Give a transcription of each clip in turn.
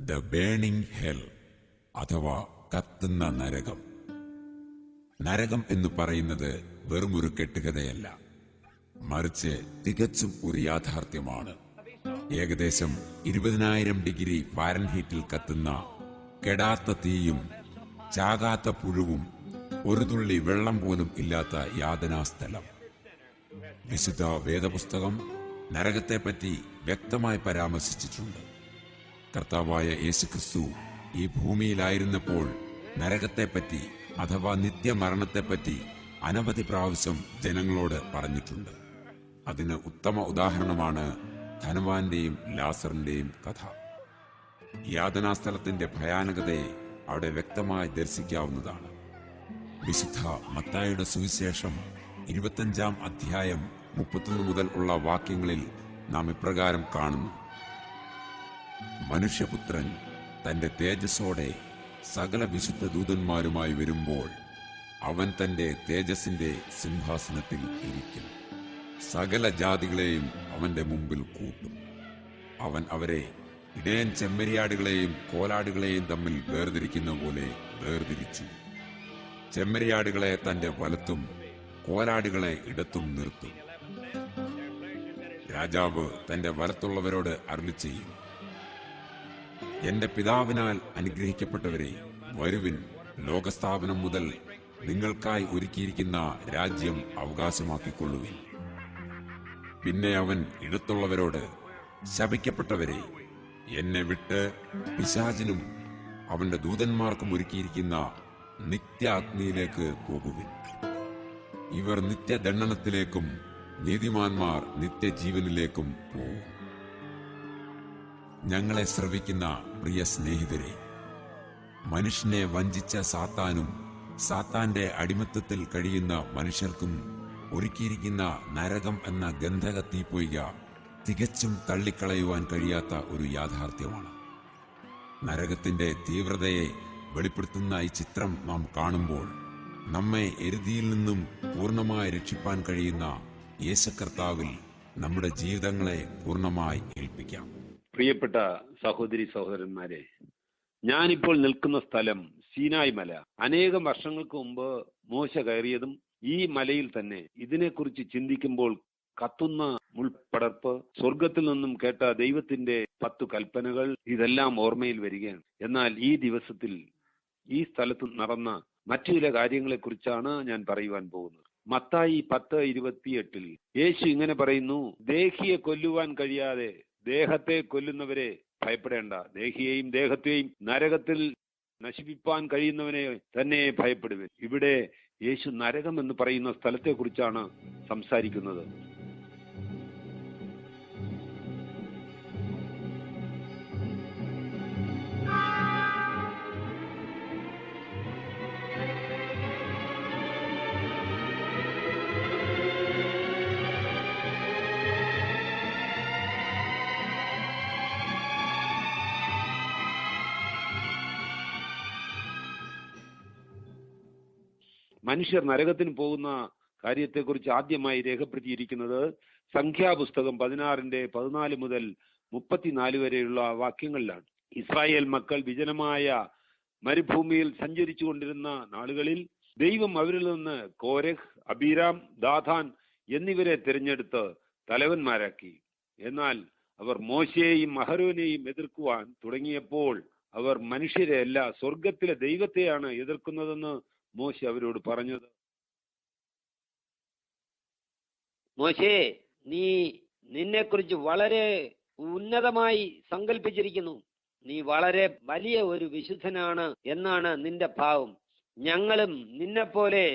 The burning hell അഥവാ കത്തുന്ന നരകം. നരകം എന്ന് പറയുന്നത് വെറുമൊരു കെട്ടുകഥയല്ല, മറിച്ച് തികച്ചും ഒരു യാഥാർത്ഥ്യമാണ്. ഏകദേശം 20,000 ഡിഗ്രി ഫാരൻഹീറ്റിൽ കത്തുന്ന കെടാത്ത തീയും ചാകാത്ത പുഴുവും ഒരു തുള്ളി വെള്ളം പോലും ഇല്ലാത്ത യാതനാസ്ഥലം. വിശുദ്ധ വേദപുസ്തകം നരകത്തെപ്പറ്റി വ്യക്തമായി പരാമർശിച്ചിട്ടുണ്ട്. കർത്താവായ യേശുക്രിസ്തു ഈ ഭൂമിയിലായിരുന്നപ്പോൾ നരകത്തെപ്പറ്റി അഥവാ നിത്യമരണത്തെപ്പറ്റി അനവധി പ്രാവശ്യം ജനങ്ങളോട് പറഞ്ഞിട്ടുണ്ട്. അതിന് ഉത്തമ ഉദാഹരണമാണ് ധനവാന്റെയും ലാസറിന്റെയും കഥ. യാതനാസ്ഥലത്തിന്റെ ഭയാനകതയെ അവിടെ വ്യക്തമായി ദർശിക്കാവുന്നതാണ്. വിശുദ്ധ മത്തായിയുടെ സുവിശേഷം 25-ാം അധ്യായം 31 മുതൽ ഉള്ള വാക്യങ്ങളിൽ നാം ഇപ്രകാരം കാണുന്നു: മനുഷ്യപുത്രൻ തന്റെ തേജസ്സോടെ സകല വിശുദ്ധ ദൂതന്മാരുമായി വരുമ്പോൾ അവൻ തന്റെ തേജസ്സിന്റെ സിംഹാസനത്തിൽ ഇരിക്കും. സകല ജാതികളെയും അവന്റെ മുമ്പിൽ കൂട്ടും. അവൻ അവരെ ഇടയൻ ചെമ്മരിയാടുകളെയും കോലാടുകളെയും തമ്മിൽ വേർതിരിക്കുന്ന പോലെ വേർതിരിച്ചു. ചെമ്മരിയാടുകളെ തന്റെ വലത്തും കോലാടുകളെ ഇടത്തും നിർത്തും. രാജാവ് തന്റെ വലത്തുള്ളവരോട് അരുളിച്ചെയ്യും: എന്റെ പിതാവിനാൽ അനുഗ്രഹിക്കപ്പെട്ടവരെ, വരുവിൻ, ലോകസ്ഥാപനം മുതൽ നിങ്ങൾക്കായി ഒരുക്കിയിരിക്കുന്ന രാജ്യം അവകാശമാക്കിക്കൊള്ളുവിൻ. പിന്നെ അവൻ ഇടത്തുള്ളവരോട്: ശപിക്കപ്പെട്ടവരെ, എന്നെ വിട്ട് പിശാചിനും അവന്റെ ദൂതന്മാർക്കും ഒരുക്കിയിരിക്കുന്ന നിത്യ അഗ്നിയിലേക്ക് പോകുവിൻ. ഇവർ നിത്യദണ്ഡനത്തിലേക്കും നീതിമാന്മാർ നിത്യജീവനിലേക്കും പോകും. ഞങ്ങളെ ശ്രവിക്കുന്ന പ്രിയ സ്നേഹിതരെ, മനുഷ്യനെ വഞ്ചിച്ച സാത്താനും സാത്താന്റെ അടിമത്തത്തിൽ കഴിയുന്ന മനുഷ്യർക്കും ഒരുക്കിയിരിക്കുന്ന നരകം എന്ന ഗന്ധക തീപ്പൊയ്ക തികച്ചും തള്ളിക്കളയുവാൻ കഴിയാത്ത ഒരു യാഥാർത്ഥ്യമാണ്. നരകത്തിന്റെ തീവ്രതയെ വെളിപ്പെടുത്തുന്ന ഈ ചിത്രം നാം കാണുമ്പോൾ നമ്മെ എരുതിയിൽ നിന്നും പൂർണ്ണമായി രക്ഷിപ്പാൻ കഴിയുന്ന യേശുകർത്താവിൽ നമ്മുടെ ജീവിതങ്ങളെ പൂർണ്ണമായി ഏൽപ്പിക്കാം. പ്രിയപ്പെട്ട സഹോദരി സഹോദരന്മാരെ, ഞാനിപ്പോൾ നിൽക്കുന്ന സ്ഥലം സീനായ് മല. അനേകം വർഷങ്ങൾക്ക് മുമ്പ് മോശ കയറിയതും ഈ മലയിൽ തന്നെ. ഇതിനെക്കുറിച്ച് ചിന്തിക്കുമ്പോൾ കത്തുന്ന മുൾപടർപ്പ്, സ്വർഗത്തിൽ നിന്നും കേട്ട ദൈവത്തിന്റെ 10 കൽപ്പനകൾ, ഇതെല്ലാം ഓർമ്മയിൽ വരികയാണ്. എന്നാൽ ഈ ദിവസത്തിൽ ഈ സ്ഥലത്ത് നടന്ന മറ്റു ചില കാര്യങ്ങളെക്കുറിച്ചാണ് ഞാൻ പറയുവാൻ പോകുന്നത്. മത്തായി 10:28 യേശു ഇങ്ങനെ പറയുന്നു: ദേഹിയെ കൊല്ലുവാൻ കഴിയാതെ ദേഹത്തെ കൊല്ലുന്നവരെ ഭയപ്പെടേണ്ട, ദേഹിയെയും ദേഹത്തെയും നരകത്തിൽ നശിപ്പിക്കാൻ കഴിയുന്നവനെ തന്നെ ഭയപ്പെടുവിൻ. ഇവിടെ യേശു നരകം എന്ന് പറയുന്ന സ്ഥലത്തെക്കുറിച്ചാണ് സംസാരിക്കുന്നത്. മനുഷ്യർ നരകത്തിന് പോകുന്ന കാര്യത്തെക്കുറിച്ച് ആദ്യമായി രേഖപ്പെടുത്തിയിരിക്കുന്നത് സംഖ്യാപുസ്തകം 16-14 മുതൽ 34 വരെയുള്ള വാക്യങ്ങളിലാണ്. ഇസ്രായേൽ മക്കൾ വിജനമായ മരുഭൂമിയിൽ സഞ്ചരിച്ചു കൊണ്ടിരുന്ന നാളുകളിൽ ദൈവം അവരിൽ നിന്ന് കോരഹ്, അബീരാം, ദാഥാൻ എന്നിവരെ തിരഞ്ഞെടുത്ത് തലവന്മാരാക്കി. എന്നാൽ അവർ മോശയെയും അഹരോനെയും എതിർക്കുവാൻ തുടങ്ങിയപ്പോൾ അവർ മനുഷ്യരെയല്ല, സ്വർഗത്തിലെ ദൈവത്തെയാണ് എതിർക്കുന്നതെന്ന് മോശ അവരോട് പറഞ്ഞത്. മോശേ, നീ നിന്നെക്കുറിച്ച് വളരെ ഉന്നതമായി സങ്കല്പിച്ചിരിക്കുന്നു. നീ വളരെ വലിയ ഒരു വിശുദ്ധനാണ് എന്നാണ് നിന്റെ ഭാവം. ഞങ്ങളും നിന്നെപ്പോലെ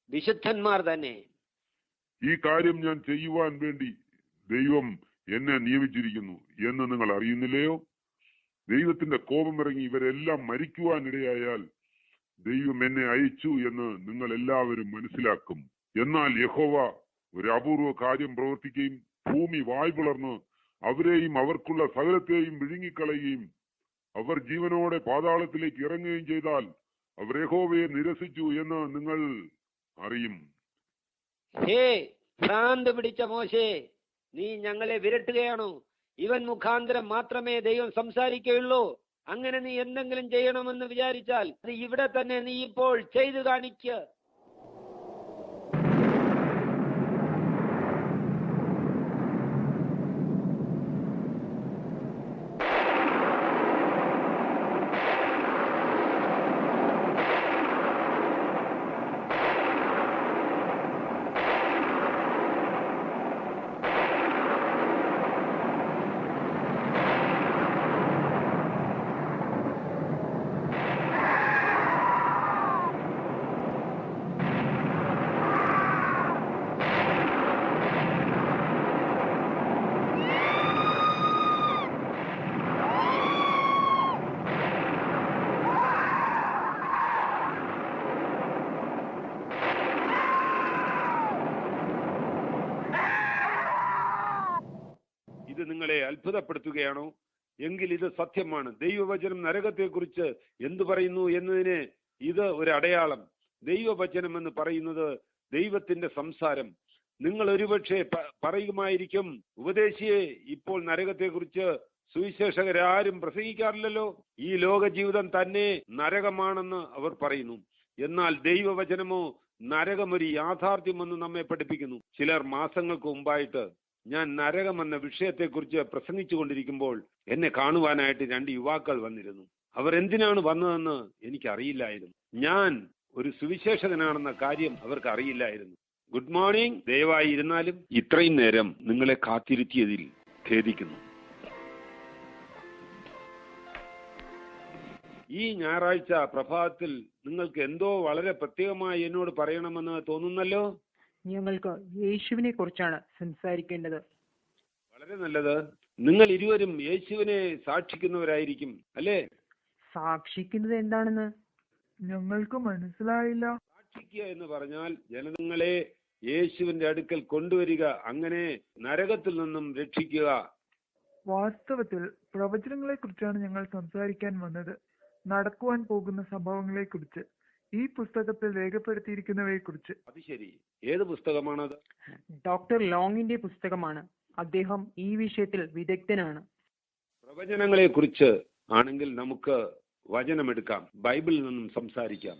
വിശുദ്ധന്മാർ തന്നെ. ഈ കാര്യം ഞാൻ ചെയ്യുവാൻ വേണ്ടി ദൈവം എന്നെ നിയമിച്ചിരിക്കുന്നു എന്ന് നിങ്ങൾ അറിയുന്നില്ലയോ? ദൈവത്തിന്റെ കോപമിറങ്ങി ഇവരെല്ലാം മരിക്കുവാനിടയായാൽ ദൈവം എന്നെ അയച്ചു എന്ന് നിങ്ങൾ എല്ലാവരും മനസ്സിലാക്കും. എന്നാൽ യഹോവ ഒരു അപൂർവ കാര്യം പ്രവർത്തിക്കുകയും ഭൂമി വായ് പിളർന്ന് അവരെയും അവർക്കുള്ള സകലത്തെയും വിഴുങ്ങിക്കളയുകയും അവർ ജീവനോടെ പാതാളത്തിലേക്ക് ഇറങ്ങുകയും ചെയ്താൽ അവർ യഹോവയെ നിരസിച്ചു എന്ന് നിങ്ങൾ അറിയും. ഹേ ഭ്രാന്ത് പിടിച്ച മോശേ, നീ ഞങ്ങളെ വിരട്ടുകയാണോ? ഇവൻ മുഖാന്തരം മാത്രമേ ദൈവം സംസാരിക്കുകയുള്ളൂ. അങ്ങനെ നീ എന്തെങ്കിലും ചെയ്യണമെന്ന് വിചാരിച്ചാൽ അത് ഇവിടെ തന്നെ നീ ഇപ്പോൾ ചെയ്തു കാണിക്കുക. ഇത് നിങ്ങളെ അത്ഭുതപ്പെടുത്തുകയാണോ? എങ്കിൽ ഇത് സത്യമാണ്. ദൈവവചനം നരകത്തെക്കുറിച്ച് എന്തു പറയുന്നു എന്നതിന് ഇത് ഒരു അടയാളം. ദൈവവചനം എന്ന് പറയുന്നത് ദൈവത്തിന്റെ സംസാരം. നിങ്ങൾ ഒരുപക്ഷെ പറയുമായിരിക്കും, ഉപദേശിയെ, ഇപ്പോൾ നരകത്തെക്കുറിച്ച് സുവിശേഷകരാരും പ്രസംഗിക്കാറില്ലല്ലോ, ഈ ലോക ജീവിതം തന്നെ നരകമാണെന്ന് അവർ പറയുന്നു. എന്നാൽ ദൈവവചനമോ നരകമൊരു യാഥാർത്ഥ്യമെന്ന് നമ്മെ പഠിപ്പിക്കുന്നു. ചിലർ മാസങ്ങൾക്ക് മുമ്പായിട്ട് ഞാൻ നരകം എന്ന വിഷയത്തെക്കുറിച്ച് പ്രസംഗിച്ചു കൊണ്ടിരിക്കുമ്പോൾ എന്നെ കാണുവാനായിട്ട് 2 യുവാക്കൾ വന്നിരുന്നു. അവർ എന്തിനാണ് വന്നതെന്ന് എനിക്കറിയില്ലായിരുന്നു. ഞാൻ ഒരു സുവിശേഷകനാണെന്ന കാര്യം അവർക്ക് അറിയില്ലായിരുന്നു. ഗുഡ് മോർണിംഗ്, ദയവായി ഇരുന്നാലും. ഇത്രയും നേരം നിങ്ങളെ കാത്തിരുത്തിയതിൽ ഖേദിക്കുന്നു. ഈ ഞായറാഴ്ച പ്രഭാതത്തിൽ നിങ്ങൾക്ക് എന്തോ വളരെ പ്രത്യേകമായി എന്നോട് പറയണമെന്ന് തോന്നുന്നല്ലോ. ഞങ്ങൾക്ക് യേശുവിനെ കുറിച്ചാണ് സംസാരിക്കേണ്ടത്. വളരെ നല്ലത്. നിങ്ങൾ ഇരുവരും യേശുവിനെ സാക്ഷിക്കുന്നവരായിരിക്കും അല്ലേ? സാക്ഷിക്കുന്നത് എന്താണെന്ന് ഞങ്ങൾക്ക് മനസ്സിലായില്ല. സാക്ഷിക്കുക എന്ന് പറഞ്ഞാൽ ജനങ്ങളെ യേശുവിന്റെ അടുക്കൽ കൊണ്ടുവരിക, അങ്ങനെ നരകത്തിൽ നിന്നും രക്ഷിക്കുക. വാസ്തവത്തിൽ പ്രവചനങ്ങളെ കുറിച്ചാണ് ഞങ്ങൾ സംസാരിക്കാൻ വന്നത്. നടക്കുവാൻ പോകുന്ന സംഭവങ്ങളെ കുറിച്ച്, ഈ പുസ്തകത്തിൽ രേഖപ്പെടുത്തിയിരിക്കുന്നവയെ കുറിച്ച്. അത് ശരി. ഏത് പുസ്തകമാണത്? ഡോക്ടർ ലോങ്ങിന്റെ പുസ്തകമാണ്. അദ്ദേഹം ഈ വിഷയത്തിൽ വിദഗ്ധനാണ്. പ്രവചനങ്ങളെ കുറിച്ച് ആണെങ്കിൽ നമുക്ക് വചനമെടുക്കാം, ബൈബിളിൽ നിന്നും സംസാരിക്കാം.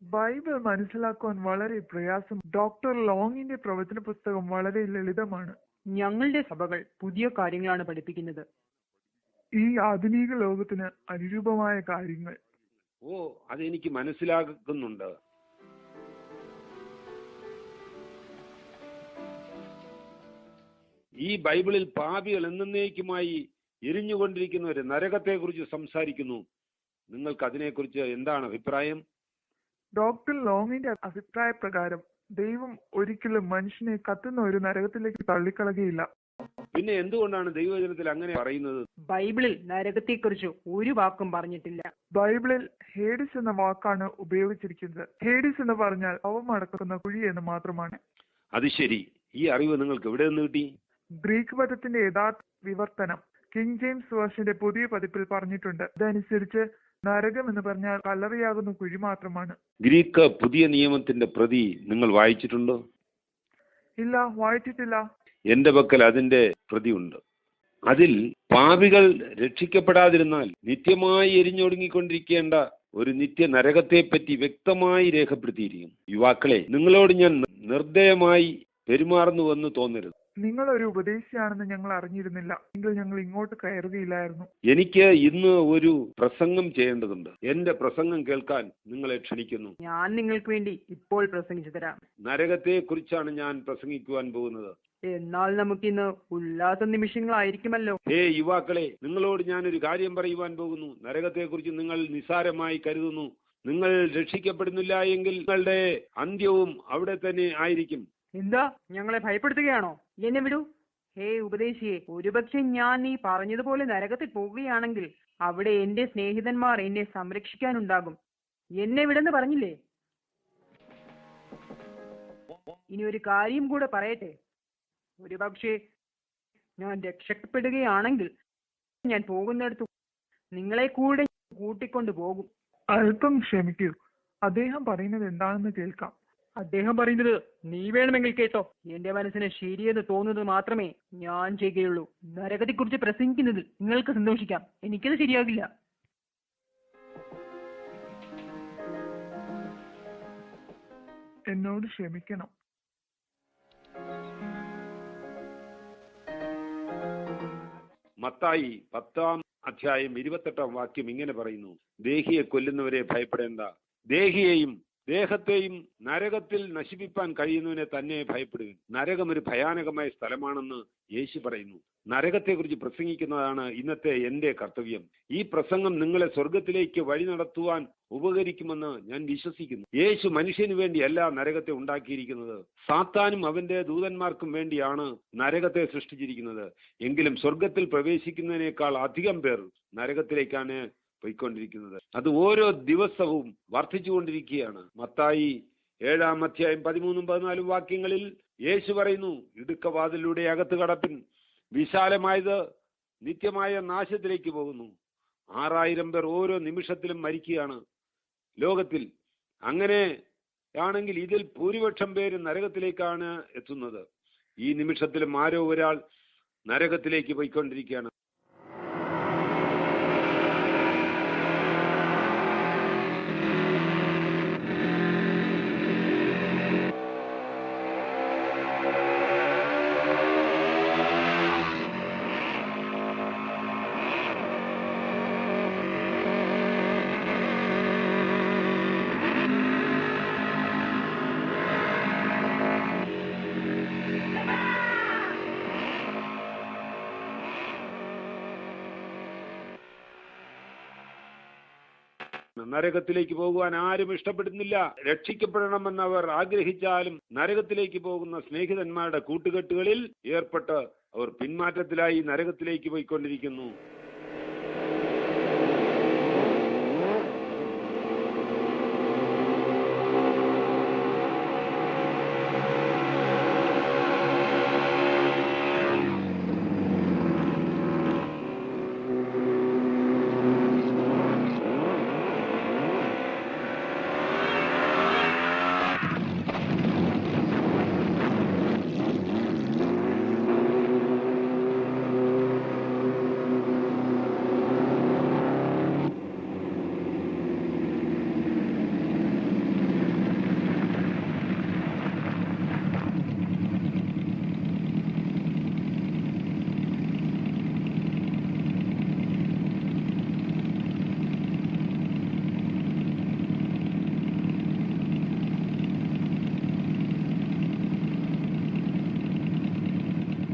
ബൈബിൾ മനസ്സിലാക്കുവാൻ വളരെ പ്രയാസം. ഡോക്ടർ ലോങ്ങിന്റെ പ്രവചന പുസ്തകം വളരെ ലളിതമാണ്. ഞങ്ങളുടെ സഭകൾ പുതിയ കാര്യങ്ങളാണ് പഠിപ്പിക്കുന്നത്. ഈ ആധുനിക ലോകത്തിന് അനുരൂപമായ കാര്യങ്ങൾ. ഓ, അതെനിക്ക് മനസ്സിലാക്കുന്നുണ്ട്. ഈ ബൈബിളിൽ പാപികൾ എന്നേക്കുമായി എരിഞ്ഞുകൊണ്ടിരിക്കുന്ന ഒരു നരകത്തെ കുറിച്ച് സംസാരിക്കുന്നു. നിങ്ങൾക്ക് അതിനെക്കുറിച്ച് എന്താണ് അഭിപ്രായം? ഡോക്ടർ ലോങ്ങിന്റെ അഭിപ്രായ പ്രകാരം ദൈവം ഒരിക്കലും മനുഷ്യനെ കത്തുന്ന ഒരു നരകത്തിലേക്ക് തള്ളിക്കളകയില്ല. പിന്നെ എന്തുകൊണ്ടാണ് ദൈവവചനത്തിൽ അങ്ങനെ പറയുന്നത്? ബൈബിളിൽ നരകത്തെക്കുറിച്ച് ഒരു വാക്കും പറഞ്ഞിട്ടില്ല. ബൈബിളിൽ ഹേഡിസ് എന്ന വാക്കാണ് ഉപയോഗിച്ചിരിക്കുന്നത്. ഹേഡിസ് എന്ന് പറഞ്ഞാൽ അവമടക്കുന്ന കുഴി എന്ന് മാത്രമാണ്. അത് ശരി. ഈ അറിവ് നിങ്ങൾക്ക് എവിടെ നിന്ന് കിട്ടി? ഗ്രീക്ക് പദത്തിന്റെ യഥാർത്ഥ വിവർത്തനം കിങ് ജെയിംസ് വേർഷന്റെ പുതിയ പതിപ്പിൽ പറഞ്ഞിട്ടുണ്ട്. അതനുസരിച്ച് നരകം എന്ന് പറഞ്ഞാൽ കല്ലറയാകുന്ന കുഴി മാത്രമാണ്. ഗ്രീക്ക് പുതിയ നിയമത്തിന്റെ പ്രതി നിങ്ങൾ വായിച്ചിട്ടുണ്ടോ? ഇല്ല, വായിച്ചിട്ടില്ല. എന്റെ പക്കൽ അതിന്റെ പ്രതി ഉണ്ട്. അതിൽ പാപികൾ രക്ഷിക്കപ്പെടാതിരുന്നാൽ നിത്യമായി എരിഞ്ഞൊടുങ്ങിക്കൊണ്ടിരിക്കേണ്ട ഒരു നിത്യ നരകത്തെ പറ്റി വ്യക്തമായി രേഖപ്പെടുത്തിയിരിക്കുന്നു. യുവാക്കളെ, നിങ്ങളോട് ഞാൻ നിർദ്ദയമായി പെരുമാറുന്നുവെന്ന് തോന്നരുത്. നിങ്ങൾ ഒരു ഉപദേശിയാണെന്ന് ഞങ്ങൾ അറിഞ്ഞിരുന്നില്ല. എങ്കിൽ ഞങ്ങൾ ഇങ്ങോട്ട് കയറുകയില്ലായിരുന്നു. എനിക്ക് ഇന്ന് ഒരു പ്രസംഗം ചെയ്യേണ്ടതുണ്ട്. എന്റെ പ്രസംഗം കേൾക്കാൻ നിങ്ങളെ ക്ഷണിക്കുന്നു. ഞാൻ നിങ്ങൾക്ക് വേണ്ടി ഇപ്പോൾ പ്രസംഗിച്ചു തരാം. നരകത്തെ കുറിച്ചാണ് ഞാൻ പ്രസംഗിക്കുവാൻ പോകുന്നത്. എന്നാൽ നമുക്കിന്ന് ഉല്ലാസ നിമിഷങ്ങളായിരിക്കുമല്ലോ. ഹേ യുവാക്കളെ, നിങ്ങളോട് ഞാൻ ഒരു കാര്യം പറയുവാൻ പോകുന്നു. നരകത്തെ കുറിച്ച് നിങ്ങൾ നിസ്സാരമായി കരുതുന്നു. നിങ്ങൾ രക്ഷിക്കപ്പെടുന്നില്ല എങ്കിൽ നിങ്ങളുടെ അന്ത്യവും അവിടെ തന്നെ ആയിരിക്കും. എന്താ, ഞങ്ങളെ ഭയപ്പെടുത്തുകയാണോ? എന്നെ വിടൂ. ഹേ ഉപദേശിയെ, ഒരുപക്ഷെ ഞാൻ നീ പറഞ്ഞതുപോലെ നരകത്തിൽ പോകുകയാണെങ്കിൽ അവിടെ എന്റെ സ്നേഹിതന്മാർ എന്നെ സംരക്ഷിക്കാനുണ്ടാകും. എന്നെ വിടെന്ന് പറഞ്ഞില്ലേ? ഇനി ഒരു കാര്യം കൂടെ പറയട്ടെ. ഒരുപക്ഷെ ഞാൻ രക്ഷപ്പെടുകയാണെങ്കിൽ ഞാൻ പോകുന്നിടത്ത് നിങ്ങളെ കൂടെ കൂട്ടിക്കൊണ്ടു പോകും. അല്പം ക്ഷമിക്കൂ. അദ്ദേഹം പറയുന്നത് എന്താണെന്ന് കേൾക്കാം. അദ്ദേഹം പറയുന്നത് നീ വേണമെങ്കിൽ കേട്ടോ. എന്റെ മനസ്സിന് ശരിയെന്ന് തോന്നുന്നത് മാത്രമേ ഞാൻ ചെയ്യുകയുള്ളൂ. നരകത്തെക്കുറിച്ച് പ്രസംഗിക്കുന്നതിൽ നിങ്ങൾക്ക് സന്തോഷിക്കാം, എനിക്കത് ശരിയാകില്ല. എന്നോട് ക്ഷമിക്കണം. മത്തായി 10-28 ഇങ്ങനെ പറയുന്നു: ദേഹിയെ കൊല്ലുന്നവരെ ഭയപ്പെടേണ്ട, ദേഹിയെയും ദേഹത്തെയും നരകത്തിൽ നശിപ്പിക്കാൻ കഴിയുന്നവനെ തന്നെ ഭയപ്പെടുക. നരകം ഒരു ഭയാനകമായ സ്ഥലമാണെന്ന് യേശു പറയുന്നു. നരകത്തെക്കുറിച്ച് പ്രസംഗിക്കുന്നതാണ് ഇന്നത്തെ എന്റെ കർത്തവ്യം. ഈ പ്രസംഗം നിങ്ങളെ സ്വർഗത്തിലേക്ക് വഴി നടത്തുവാൻ ഉപകരിക്കുമെന്ന് ഞാൻ വിശ്വസിക്കുന്നു. യേശു മനുഷ്യന് വേണ്ടിയല്ല നരകത്തെ ഉണ്ടാക്കിയിരിക്കുന്നത്, സാത്താനും അവന്റെ ദൂതന്മാർക്കും വേണ്ടിയാണ് നരകത്തെ സൃഷ്ടിച്ചിരിക്കുന്നത്. എങ്കിലും സ്വർഗത്തിൽ പ്രവേശിക്കുന്നതിനേക്കാൾ അധികം പേർ നരകത്തിലേക്കാണ് പോയിക്കൊണ്ടിരിക്കുന്നത്. അത് ഓരോ ദിവസവും വർദ്ധിച്ചുകൊണ്ടിരിക്കുകയാണ്. മത്തായി 7-13-14 യേശു പറയുന്നു: ഇടുക്കവാതിലൂടെ അകത്ത് കടപ്പിൻ, വിശാലമായത് നിത്യമായ നാശത്തിലേക്ക് പോകുന്നു. 6000 പേർ ഓരോ നിമിഷത്തിലും മരിക്കുകയാണ് ലോകത്തിൽ. അങ്ങനെയാണെങ്കിൽ ഇതിൽ ഭൂരിപക്ഷം പേര് നരകത്തിലേക്കാണ് എത്തുന്നത്. ഈ നിമിഷത്തിലും ആരോ ഒരാൾ നരകത്തിലേക്ക് പോയിക്കൊണ്ടിരിക്കുകയാണ്. നരകത്തിലേക്ക് പോകുവാൻ ആരും ഇഷ്ടപ്പെടുന്നില്ല. രക്ഷിക്കപ്പെടണമെന്ന് അവർ ആഗ്രഹിച്ചാലും നരകത്തിലേക്ക് പോകുന്ന സ്നേഹിതന്മാരുടെ കൂട്ടുകെട്ടുകളിൽ ഏർപ്പെട്ട് അവർ പിന്മാറ്റത്തിലായി നരകത്തിലേക്ക് പോയിക്കൊണ്ടിരിക്കുന്നു.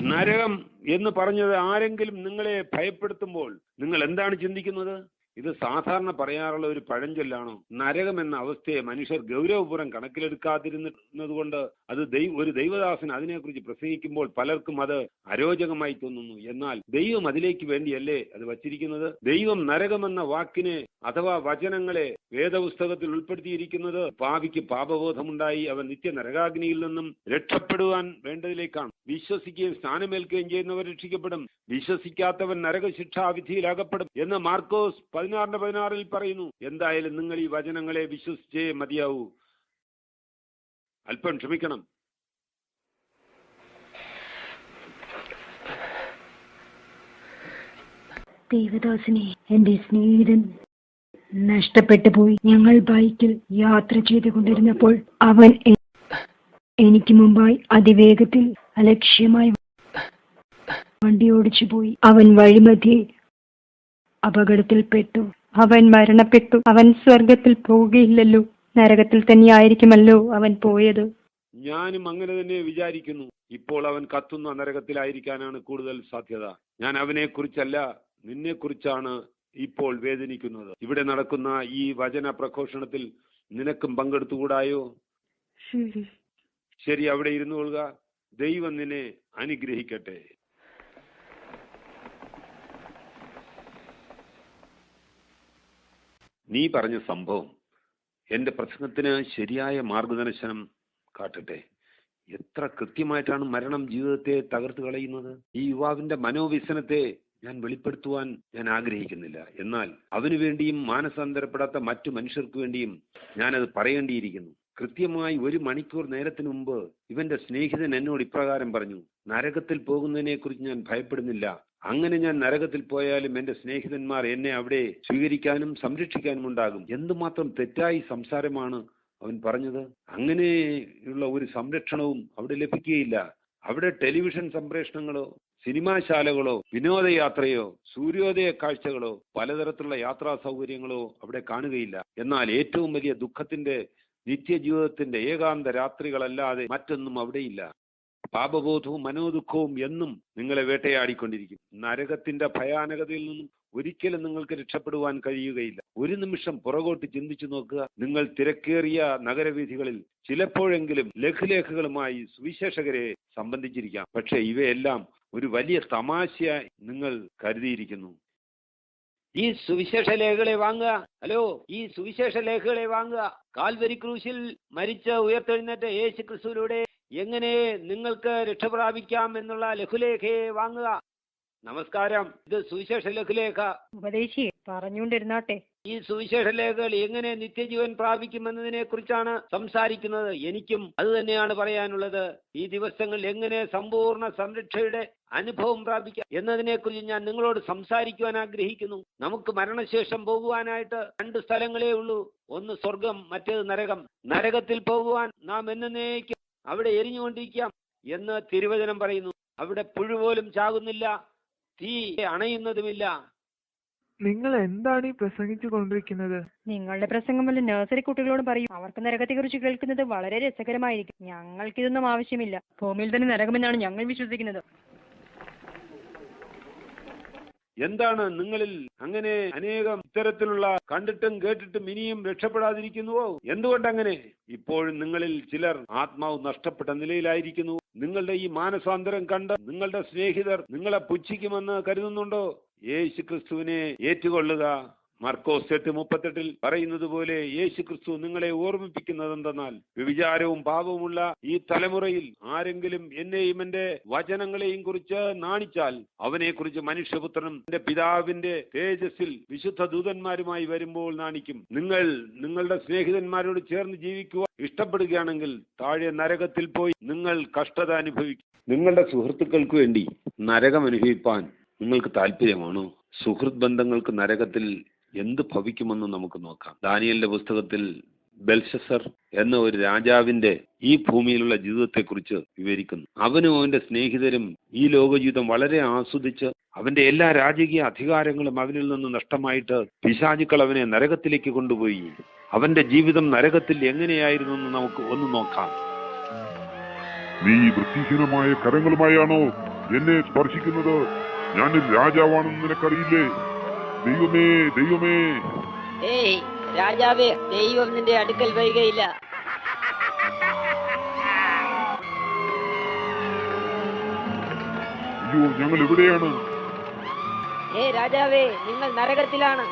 നരകം എന്ന് പറഞ്ഞത് ആരെങ്കിലും നിങ്ങളെ ഭയപ്പെടുത്തുമ്പോൾ നിങ്ങൾ എന്താണ് ചിന്തിക്കുന്നത്? ഇത് സാധാരണ പറയാറുള്ള ഒരു പഴഞ്ചൊല്ലാണോ? നരകം എന്ന അവസ്ഥയെ മനുഷ്യർ ഗൗരവപൂർവ്വം കണക്കിലെടുക്കാതിരുന്നത് കൊണ്ട് അത് ഒരു ദൈവദാസൻ അതിനെക്കുറിച്ച് പ്രസംഗിക്കുമ്പോൾ പലർക്കും അത് അരോചകമായി തോന്നുന്നു. എന്നാൽ ദൈവം അതിലേക്ക് വേണ്ടിയല്ലേ അത് വച്ചിരിക്കുന്നത്? ദൈവം നരകമെന്ന വാക്കിനെ അഥവാ വചനങ്ങളെ വേദപുസ്തകത്തിൽ ഉൾപ്പെടുത്തിയിരിക്കുന്നത് പാപിക്ക് പാപബോധമുണ്ടായി അവൻ നിത്യ നരകാഗ്നിയിൽ നിന്നും രക്ഷപ്പെടുവാൻ വേണ്ടതിലേക്കാണ്. വിശ്വസിക്കുകയും സ്ഥാനമേൽക്കുകയും ചെയ്യുന്നവർ രക്ഷിക്കപ്പെടും, വിശ്വസിക്കാത്തവൻ നരകശിക്ഷാവിധിയിലാകപ്പെടും എന്ന് മാർക്കോസ് 16:16 പറയുന്നു. എന്തായാലും നിങ്ങൾ ഈ വചനങ്ങളെ വിശ്വസിച്ചേ മതിയാവൂ. അല്പം ക്ഷമിക്കണം. ദേവദാസനെ, എന്റെ സ്നേഹിതൻ നഷ്ടപ്പെട്ടു പോയി. ഞങ്ങൾ ബൈക്കിൽ യാത്ര ചെയ്തുകൊണ്ടിരുന്നപ്പോൾ അവൻ എനിക്ക് മുമ്പായി അതിവേഗത്തിൽ അലക്ഷ്യമായി വണ്ടി ഓടിച്ചു പോയി. അവൻ വഴിമധ്യേ അപകടത്തിൽപ്പെട്ടു. അവൻ മരണപ്പെട്ടു. അവൻ സ്വർഗത്തിൽ പോവുകയില്ലല്ലോ, നരകത്തിൽ തന്നെ ആയിരിക്കുമല്ലോ അവൻ പോയത്. ഞാനും അങ്ങനെ തന്നെ വിചാരിക്കുന്നു. ഇപ്പോൾ അവൻ കത്തുന്ന നരകത്തിലായിരിക്കാനാണ് കൂടുതൽ സാധ്യത. ഞാൻ അവനെ കുറിച്ചല്ല, നിന്നെ കുറിച്ചാണ് ഇപ്പോൾ വേദനിക്കുന്നത്. ഇവിടെ നടക്കുന്ന ഈ വചന പ്രഘോഷണത്തിൽ നിനക്കും പങ്കെടുത്തുകൂടായോ? ശരി, അവിടെ ഇരുന്നു കൊള്ളുക. ദൈവം നിന്നെ അനുഗ്രഹിക്കട്ടെ. നീ പറഞ്ഞ സംഭവം എന്റെ പ്രസംഗത്തിന് ശരിയായ മാർഗദർശനം കാട്ടട്ടെ. എത്ര കൃത്യമായിട്ടാണ് മരണം ജീവിതത്തെ തകർത്ത് കളയുന്നത്. ഈ യുവാവിന്റെ മനോവ്യസനത്തെ ഞാൻ വെളിപ്പെടുത്തുവാൻ ഞാൻ ആഗ്രഹിക്കുന്നില്ല. എന്നാൽ അവനു വേണ്ടിയും മാനസാന്തരപ്പെടാത്ത മറ്റു മനുഷ്യർക്ക് വേണ്ടിയും ഞാനത് പറയേണ്ടിയിരിക്കുന്നു. കൃത്യമായി 1 മണിക്കൂർ നേരത്തിന് മുമ്പ് ഇവന്റെ സ്നേഹിതൻ എന്നോട് ഇപ്രകാരം പറഞ്ഞു, നരകത്തിൽ പോകുന്നതിനെ കുറിച്ച് ഞാൻ ഭയപ്പെടുന്നില്ല. അങ്ങനെ ഞാൻ നരകത്തിൽ പോയാലും എന്റെ സ്നേഹിതന്മാർ എന്നെ അവിടെ സ്വീകരിക്കാനും സംരക്ഷിക്കാനും ഉണ്ടാകും. എന്തുമാത്രം തെറ്റായി സംസാരമാണ് അവൻ പറഞ്ഞത്. അങ്ങനെയുള്ള ഒരു സംരക്ഷണവും അവിടെ ലഭിക്കുകയില്ല. അവിടെ ടെലിവിഷൻ സംപ്രേഷണങ്ങളോ സിനിമാശാലകളോ വിനോദയാത്രയോ സൂര്യോദയ കാഴ്ചകളോ പലതരത്തിലുള്ള യാത്രാ സൗകര്യങ്ങളോ അവിടെ കാണുകയില്ല. എന്നാൽ ഏറ്റവും വലിയ ദുഃഖത്തിന്റെ നിത്യജീവിതത്തിന്റെ ഏകാന്ത രാത്രികളല്ലാതെ മറ്റൊന്നും അവിടെയില്ല. പാപബോധവും മനോദുഃഖവും എന്നും നിങ്ങളെ വേട്ടയാടിക്കൊണ്ടിരിക്കും. നരകത്തിന്റെ ഭയാനകതയിൽ നിന്നും ഒരിക്കലും നിങ്ങൾക്ക് രക്ഷപ്പെടുവാൻ കഴിയുകയില്ല. ഒരു നിമിഷം പുറകോട്ട് ചിന്തിച്ചു നോക്കുക. നിങ്ങൾ തിരക്കേറിയ നഗരവീഥികളിൽ ചിലപ്പോഴെങ്കിലും ലഘുലേഖകളുമായി സുവിശേഷകരെ സംബന്ധിച്ചിരിക്കാം. പക്ഷെ ഇവയെല്ലാം ഒരു വലിയ തമാശയായി നിങ്ങൾ കരുതിയിരിക്കുന്നു. ഈ സുവിശേഷ ലേഖകളെ വാങ്ങുക. ഹലോ, ഈ സുവിശേഷ ലേഖകളെ വാങ്ങുക. കാൽവരി ക്രൂശിൽ മരിച്ച ഉയർത്തെഴുന്നേറ്റ യേശു ക്രിസ്തുവിലൂടെ എങ്ങനെ നിങ്ങൾക്ക് രക്ഷപ്രാപിക്കാം എന്നുള്ള ലഘുലേഖയെ വാങ്ങുക. നമസ്കാരം, ഇത് സുവിശേഷ ലഘുലേഖ. ഉപദേശിയെ പറഞ്ഞുകൊണ്ടിരുന്നാട്ടെ. ഈ സുവിശേഷ ലേഖകൾ എങ്ങനെ നിത്യജീവൻ പ്രാപിക്കുമെന്നതിനെ കുറിച്ചാണ് സംസാരിക്കുന്നത്. എനിക്കും അത് തന്നെയാണ് പറയാനുള്ളത്. ഈ ദിവസങ്ങളിൽ എങ്ങനെ സമ്പൂർണ്ണ സംരക്ഷയുടെ അനുഭവം പ്രാപിക്കാം എന്നതിനെ കുറിച്ച് ഞാൻ നിങ്ങളോട് സംസാരിക്കുവാൻ ആഗ്രഹിക്കുന്നു. നമുക്ക് മരണശേഷം പോകുവാനായിട്ട് 2 സ്ഥലങ്ങളേ ഉള്ളൂ. ഒന്ന് സ്വർഗം, മറ്റേത് നരകം. നരകത്തിൽ പോകുവാൻ നാം എന്നേക്കും അവിടെ എരിഞ്ഞുകൊണ്ടിരിക്കാം എന്ന് തിരുവചനം പറയുന്നു. അവിടെ പുഴുപോലും ചാകുന്നില്ല, തീ അണയുന്നതുമില്ല. നിങ്ങൾ എന്താണ് ഈ പ്രസംഗിച്ചു കൊണ്ടിരിക്കുന്നത്? നിങ്ങളുടെ പ്രസംഗം വല്ല നഴ്സറി കുട്ടികളോട് പറയും. അവർക്ക് നരകത്തെക്കുറിച്ച് കേൾക്കുന്നത് വളരെ രസകരമായിരിക്കും. ഞങ്ങൾക്കിതൊന്നും ആവശ്യമില്ല. ഭൂമിയിൽ തന്നെ നരകമെന്നാണ് ഞങ്ങൾ വിശ്വസിക്കുന്നത്. എന്താണ് നിങ്ങളിൽ അങ്ങനെ അനേകം ഇത്തരത്തിലുള്ള കണ്ടിട്ടും കേട്ടിട്ടും ഇനിയും രക്ഷപ്പെടാതിരിക്കുന്നുവോ? എന്തുകൊണ്ടങ്ങനെ? ഇപ്പോഴും നിങ്ങളിൽ ചിലർ ആത്മാവ് നഷ്ടപ്പെട്ട നിലയിലായിരിക്കുന്നു. നിങ്ങളുടെ ഈ മാനസാന്തരം കണ്ട് നിങ്ങളുടെ സ്നേഹിതർ നിങ്ങളെ പുച്ഛിക്കുമെന്ന് കരുതുന്നുണ്ടോ? യേശു ക്രിസ്തുവിനെ ഏറ്റുകൊള്ളുക. മർക്കോസ് 8:38 പറയുന്നത് പോലെ യേശു ക്രിസ്തു നിങ്ങളെ ഓർമ്മിപ്പിക്കുന്നത് എന്തെന്നാൽ, വ്യഭിചാരവും പാപവുമുള്ള ഈ തലമുറയിൽ ആരെങ്കിലും എന്നെയും എന്റെ വചനങ്ങളെയും കുറിച്ച് നാണിച്ചാൽ അവനെ കുറിച്ച് മനുഷ്യപുത്രനും എന്റെ പിതാവിന്റെ തേജസ്സിൽ വിശുദ്ധ ദൂതന്മാരുമായി വരുമ്പോൾ നാണിക്കും. നിങ്ങൾ നിങ്ങളുടെ സ്നേഹിതന്മാരോട് ചേർന്ന് ജീവിക്കുവാൻ ഇഷ്ടപ്പെടുകയാണെങ്കിൽ താഴെ നരകത്തിൽ പോയി നിങ്ങൾ കഷ്ടത അനുഭവിക്കും. നിങ്ങളുടെ സുഹൃത്തുക്കൾക്ക് വേണ്ടി നരകം അനുഭവിപ്പാൻ നിങ്ങൾക്ക് താല്പര്യമാണോ? സുഹൃത്ത് ബന്ധങ്ങൾക്ക് നരകത്തിൽ എന്ത് ഭവിക്കുമെന്ന് നമുക്ക് നോക്കാം. ദാനിയേലിന്റെ പുസ്തകത്തിൽ ബെൽഷസർ എന്ന ഒരു രാജാവിന്റെ ഈ ഭൂമിയിലുള്ള ജീവിതത്തെക്കുറിച്ച് വിവരിക്കുന്നു. അവനും അവന്റെ സ്നേഹിതരും ഈ ലോകജീവിതം വളരെ ആസ്വദിച്ച് അവന്റെ എല്ലാ രാജകീയ അധികാരങ്ങളും അവനിൽ നിന്ന് നഷ്ടമായിട്ട് പിശാചുക്കൾ അവനെ നരകത്തിലേക്ക് കൊണ്ടുപോയി. അവന്റെ ജീവിതം നരകത്തിൽ എങ്ങനെയായിരുന്നു എന്ന് നമുക്ക് ഒന്ന് നോക്കാം. നീ വൃത്തിഹീനമായ കരങ്ങളുമായാണോ എന്നെ സ്പർശിക്കുന്നത്? ഞാനൊരു രാജാവാണെന്ന് നിനക്കറിയില്ലേ? ദൈവമേ, ദൈവമേ! ഏയ് രാജാവേ, ദൈവം നിന്റെ അടുക്കൽ വരികയില്ല. അയ്യോ, ഞങ്ങൾ എവിടെയാണ്? രാജാവേ, നിങ്ങൾ നരകത്തിലാണ്.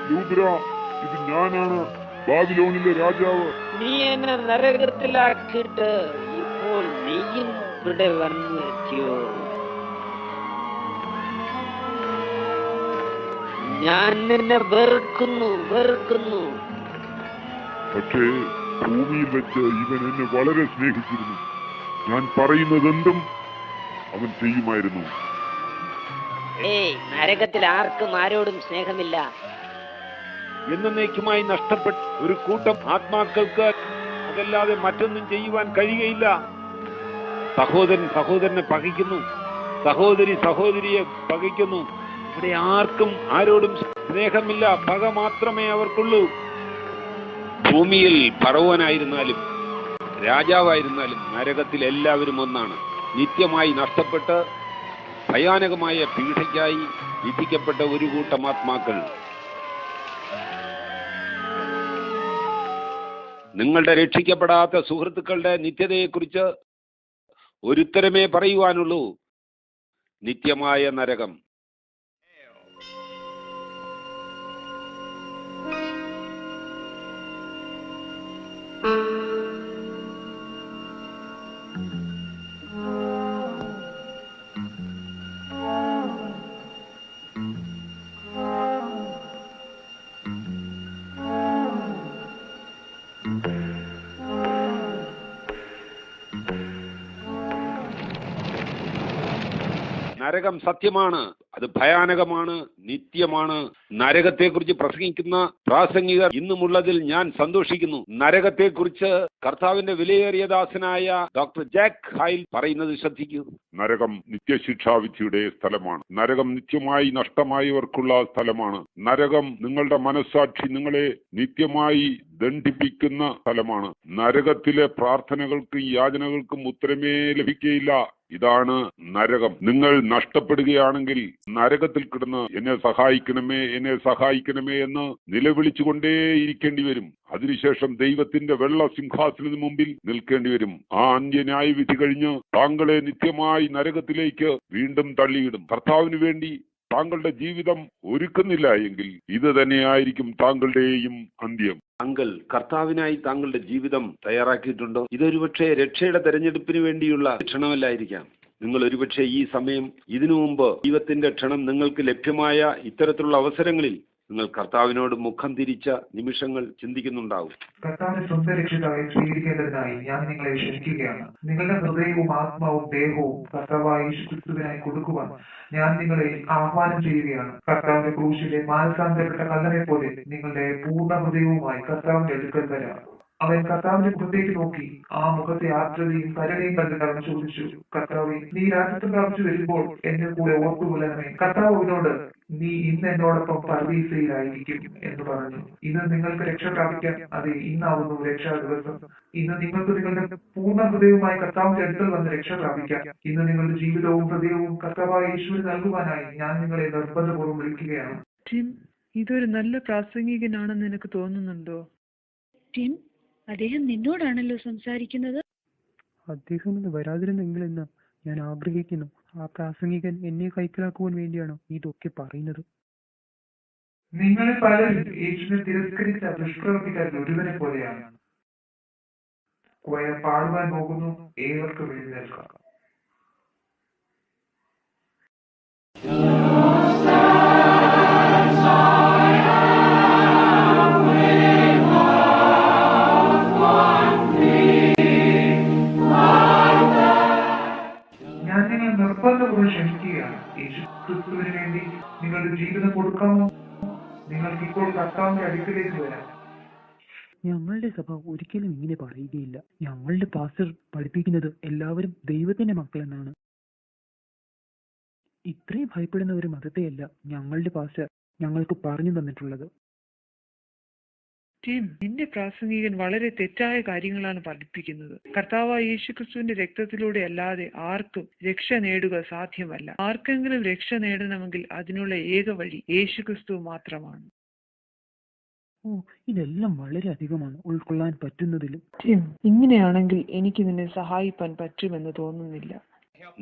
ലൂബ്ര, ഇത് ഞാനാണ്, ബാബിലോണിലെ രാജാവ്. നീ എന്നെ നരകത്തിലാക്കിയിട്ട് ഇപ്പോൾ നീയും ഇവിടെ വന്നെത്തിയോ? ഞാൻ നിന്നെ വെറുക്കുന്നു. പക്ഷേ ഭൂമിയിൽ വെച്ച് ഇവൻ എന്നെ വളരെ സ്നേഹിച്ചിരുന്നു. ഞാൻ പറയുന്നതെന്തും അവൻ ചെയ്യുമായിരുന്നു. നരകത്തിൽ ആർക്കും ആരോടും സ്നേഹമില്ല. എന്നേക്കുമായി നഷ്ടപ്പെട്ട ഒരു കൂട്ടം ആത്മാക്കൾക്ക് അതല്ലാതെ മറ്റൊന്നും ചെയ്യുവാൻ കഴിയുകയില്ല. സഹോദരൻ സഹോദരനെ പകയ്ക്കുന്നു, സഹോദരി സഹോദരിയെ പകയ്ക്കുന്നു. ഇവിടെ ആർക്കും ആരോടും സ്നേഹമില്ല, പക മാത്രമേ അവർക്കുള്ളൂ. ഭൂമിയിൽ ഫറവോനായിരുന്നാലും രാജാവായിരുന്നാലും നരകത്തിൽ എല്ലാവരും ഒന്നാണ്. നിത്യമായി നഷ്ടപ്പെട്ട് ഭയാനകമായ പീഡയ്ക്കായി വിധിക്കപ്പെട്ട ഒരു കൂട്ടം ആത്മാക്കൾ. നിങ്ങളുടെ രക്ഷിക്കപ്പെടാത്ത സുഹൃത്തുക്കളുടെ നിത്യതയെക്കുറിച്ച് ഒരുത്തരമേ പറയുവാനുള്ളൂ: നിത്യമായ നരകം. നരകം സത്യമാണ്, അത് ഭയാനകമാണ്, നിത്യമാണ്. നരകത്തെക്കുറിച്ച് പ്രസംഗിക്കുന്ന പ്രാസംഗികർ ഇന്നുമുള്ളതിൽ ഞാൻ സന്തോഷിക്കുന്നു. നരകത്തെക്കുറിച്ച് കർത്താവിന്റെ വിലയേറിയ ദാസനായ ഡോക്ടർ ജാക്ക് ഹൈൽ പറയുന്നത് ശ്രദ്ധിക്കൂ. നരകം നിത്യശിക്ഷാവിധിയുടെ സ്ഥലമാണ്. നരകം നിത്യമായി നഷ്ടമായവർക്കുള്ള സ്ഥലമാണ്. നരകം നിങ്ങളുടെ മനസ്സാക്ഷി നിങ്ങളെ നിത്യമായി ദണ്ഡിപ്പിക്കുന്ന സ്ഥലമാണ്. നരകത്തിലെ പ്രാർത്ഥനകൾക്കും യാചനകൾക്കും ഉത്തരമേ ലഭിക്കുകയില്ല. ഇതാണ് നരകം. നിങ്ങൾ നഷ്ടപ്പെടുകയാണെങ്കിൽ നരകത്തിൽ കിടന്ന് എന്നെ സഹായിക്കണമേ, എന്നെ സഹായിക്കണമേ എന്ന് നിലവിളിച്ചുകൊണ്ടേയിരിക്കേണ്ടി വരും. അതിനുശേഷം ദൈവത്തിന്റെ വെള്ള സിംഹാസനത്തിന് മുമ്പിൽ നിൽക്കേണ്ടി വരും. ആ അന്ത്യന്യായവിധി കഴിഞ്ഞ് താങ്കളെ നിത്യമായി നരകത്തിലേക്ക് വീണ്ടും തള്ളിയിടും. കർത്താവിന് വേണ്ടി താങ്കളുടെ ജീവിതം ഒരുക്കുന്നില്ല എങ്കിൽ ഇത് തന്നെയായിരിക്കും താങ്കളുടെയും അന്ത്യം. താങ്കൾ കർത്താവിനായി താങ്കളുടെ ജീവിതം തയ്യാറാക്കിയിട്ടുണ്ടോ? ഇതൊരുപക്ഷെ രക്ഷയുടെ തെരഞ്ഞെടുപ്പിന് വേണ്ടിയുള്ള ക്ഷണമല്ലായിരിക്കാം. നിങ്ങൾ ഒരുപക്ഷെ ഈ സമയം ഇതിനു മുമ്പ് ദൈവത്തിന്റെ ക്ഷണം നിങ്ങൾക്ക് ലഭ്യമായ ഇത്തരത്തിലുള്ള അവസരങ്ങളിൽ നിങ്ങൾ കർത്താവിനോട് മുഖം തിരിച്ച നിമിഷങ്ങൾ ചിന്തിക്കുന്നുണ്ടാവും. കർത്താവിനെ സ്വന്തം രക്ഷിതാവായി സ്വീകരിക്കേണ്ടതിനായി ഞാൻ നിങ്ങളെ ക്ഷണിക്കുകയാണ്. നിങ്ങളുടെ ഹൃദയവും ആത്മാവും ദേഹവും കർത്താവായ യേശുക്രിസ്തുവിനായി കൊടുക്കുവാൻ ഞാൻ നിങ്ങളെ ആഹ്വാനം ചെയ്യുകയാണ്. കർത്താവിന്റെ ക്രൂശിലെ മാനസാന്തരപ്പെട്ട കള്ളനെ പോലെ നിങ്ങളുടെ പൂർണ്ണ ഹൃദയവുമായി കർത്താവിന്റെ അടുക്കൽ വരാം. അവൻ കർത്താവിന്റെ മുഖത്തേക്ക് നോക്കി ആ മുഖത്തെ ആർദ്രതയും കരുണയും കണ്ടിട്ട് അവൻ ചോദിച്ചു, കർത്താവേ, നീ രാജ്യത്വം പ്രാപിച്ചു വരുമ്പോൾ എന്നെ കൂടെ ഓർത്തുകൊള്ളണമേ. കർത്താവ് അവനോട്, നീ ഇന്ന് എന്നോടൊപ്പം പർദീസയിലായിരിക്കും എന്ന് പറഞ്ഞു. ഇന്ന് നിങ്ങൾക്ക് രക്ഷ പ്രാപിക്കാം. അതെ, ഇന്നാവുന്നു രക്ഷാ ദിവസം. ഇന്ന് നിങ്ങൾക്ക് നിങ്ങളുടെ പൂർണ്ണ ഹൃദയവുമായി കർത്താവിന്റെ അടുക്കൽ വന്ന് രക്ഷ പ്രാപിക്കാം. ഇന്ന് നിങ്ങളുടെ ജീവിതവും ഹൃദയവും കർത്താവായ യേശുവിന് നൽകുവാനായി ഞാൻ നിങ്ങളെ നിർബന്ധപൂർവ്വം വിളിക്കുകയാണ്. ടിം, ഇതൊരു നല്ല പ്രാസംഗികനാണെന്ന് നിനക്ക് തോന്നുന്നുണ്ടോ? ടിം, അദ്ദേഹം നിന്നോടാണല്ലോ സംസാരിക്കുന്നത്. അദ്ദേഹം ഇന്ന് വരാതിരുന്നെങ്കിലെന്ന് ഞാൻ ആഗ്രഹിക്കുന്നു. ആ പ്രാസംഗികൻ എന്നെ കൈക്കലാക്കുവാൻ വേണ്ടിയാണോ ഇതൊക്കെ പറയുന്നത്? നിങ്ങളെ പലരും യേശുവിനെ തിരസ്കരിച്ച ദുഷ്പ്രവർത്തിക്കാരിൽ ഒരുവനെ പോലെയാണ്. കൊയർ പാടുവാൻ പോകുന്നു, ഏവർക്കും എഴുന്നേൽക്കാം. നിർബന്ധപൂർവ്വം ക്ഷമിക്കുകയാണ്. യേശു ക്രിസ്തുവിന് വേണ്ടി നിങ്ങളുടെ ജീവിതം കൊടുക്കാമോ? നിങ്ങൾക്ക് ഇപ്പോൾ കർത്താവിന്റെ അടുക്കിലേക്ക് വരാം. ഞങ്ങളുടെ സഭ ഒരിക്കലും ഇങ്ങനെ പറയുകയില്ല. ഞങ്ങളുടെ പാസ്റ്റർ പഠിപ്പിക്കുന്നത് എല്ലാവരും ദൈവത്തിന്റെ മക്കളെന്നാണ്. ഇത്രയും ഭയപ്പെടുന്ന ഒരു മതത്തെയല്ല ഞങ്ങളുടെ പാസ്റ്റർ ഞങ്ങൾക്ക് പറഞ്ഞു തന്നിട്ടുള്ളത്. ടീം, നിന്റെ പ്രാസംഗികൻ വളരെ തെറ്റായ കാര്യങ്ങളാണ് പഠിപ്പിക്കുന്നത്. കർത്താവായ യേശുക്രിസ്തുവിന്റെ രക്തത്തിലൂടെ അല്ലാതെ ആർക്കും രക്ഷ നേടുക സാധ്യമല്ല. ആർക്കെങ്കിലും രക്ഷ നേടണമെങ്കിൽ അതിനുള്ള ഏക വഴി യേശുക്രിസ്തു മാത്രമാണ്. ഓ, ഇതെല്ലാം വളരെ അധികമാണ് ഉൾക്കൊള്ളാൻ പറ്റുന്നതിലും. ടീം, ഇങ്ങനെയാണെങ്കിൽ എനിക്ക് നിന്നെ സഹായിക്കാൻ പറ്റുമെന്ന് തോന്നുന്നില്ല.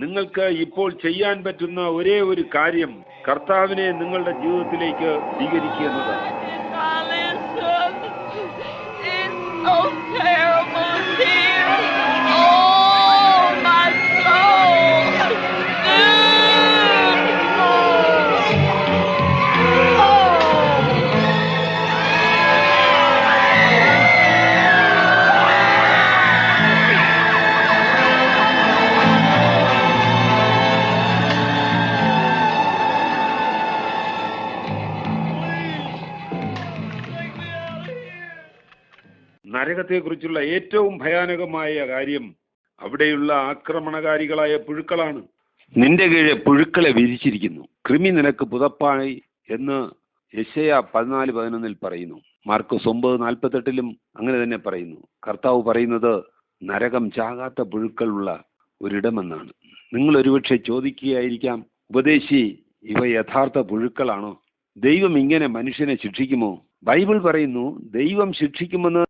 നിങ്ങൾക്ക് ഇപ്പോൾ ചെയ്യാൻ പറ്റുന്ന ഒരേ ഒരു കാര്യം കർത്താവിനെ നിങ്ങളുടെ ജീവിതത്തിലേക്ക് സ്വീകരിക്കുക എന്നതാണ്. So terrible here. Oh, my soul. നരകത്തെക്കുറിച്ചുള്ള ഏറ്റവും ഭയാനകമായ കാര്യം അവിടെയുള്ള ആക്രമണകാരികളായ പുഴുക്കളാണ്. നിന്റെ കീഴെ പുഴുക്കളെ വിരിച്ചിരിക്കുന്നു, കൃമി നിനക്ക് പുതപ്പായി എന്ന് യെശയ്യാ 14:11 പറയുന്നു. മാർക്കോസ് 9:48 അങ്ങനെ തന്നെ പറയുന്നു. കർത്താവ് പറയുന്നത് നരകം ചാകാത്ത പുഴുക്കളുള്ള ഒരിടമെന്നാണ്. നിങ്ങൾ ഒരുപക്ഷെ ചോദിക്കുകയായിരിക്കാം, ഉപദേശി, ഇവ യഥാർത്ഥ പുഴുക്കളാണോ? ദൈവം ഇങ്ങനെ മനുഷ്യനെ ശിക്ഷിക്കുമോ? ബൈബിൾ പറയുന്നു ദൈവം ശിക്ഷിക്കുമെന്ന്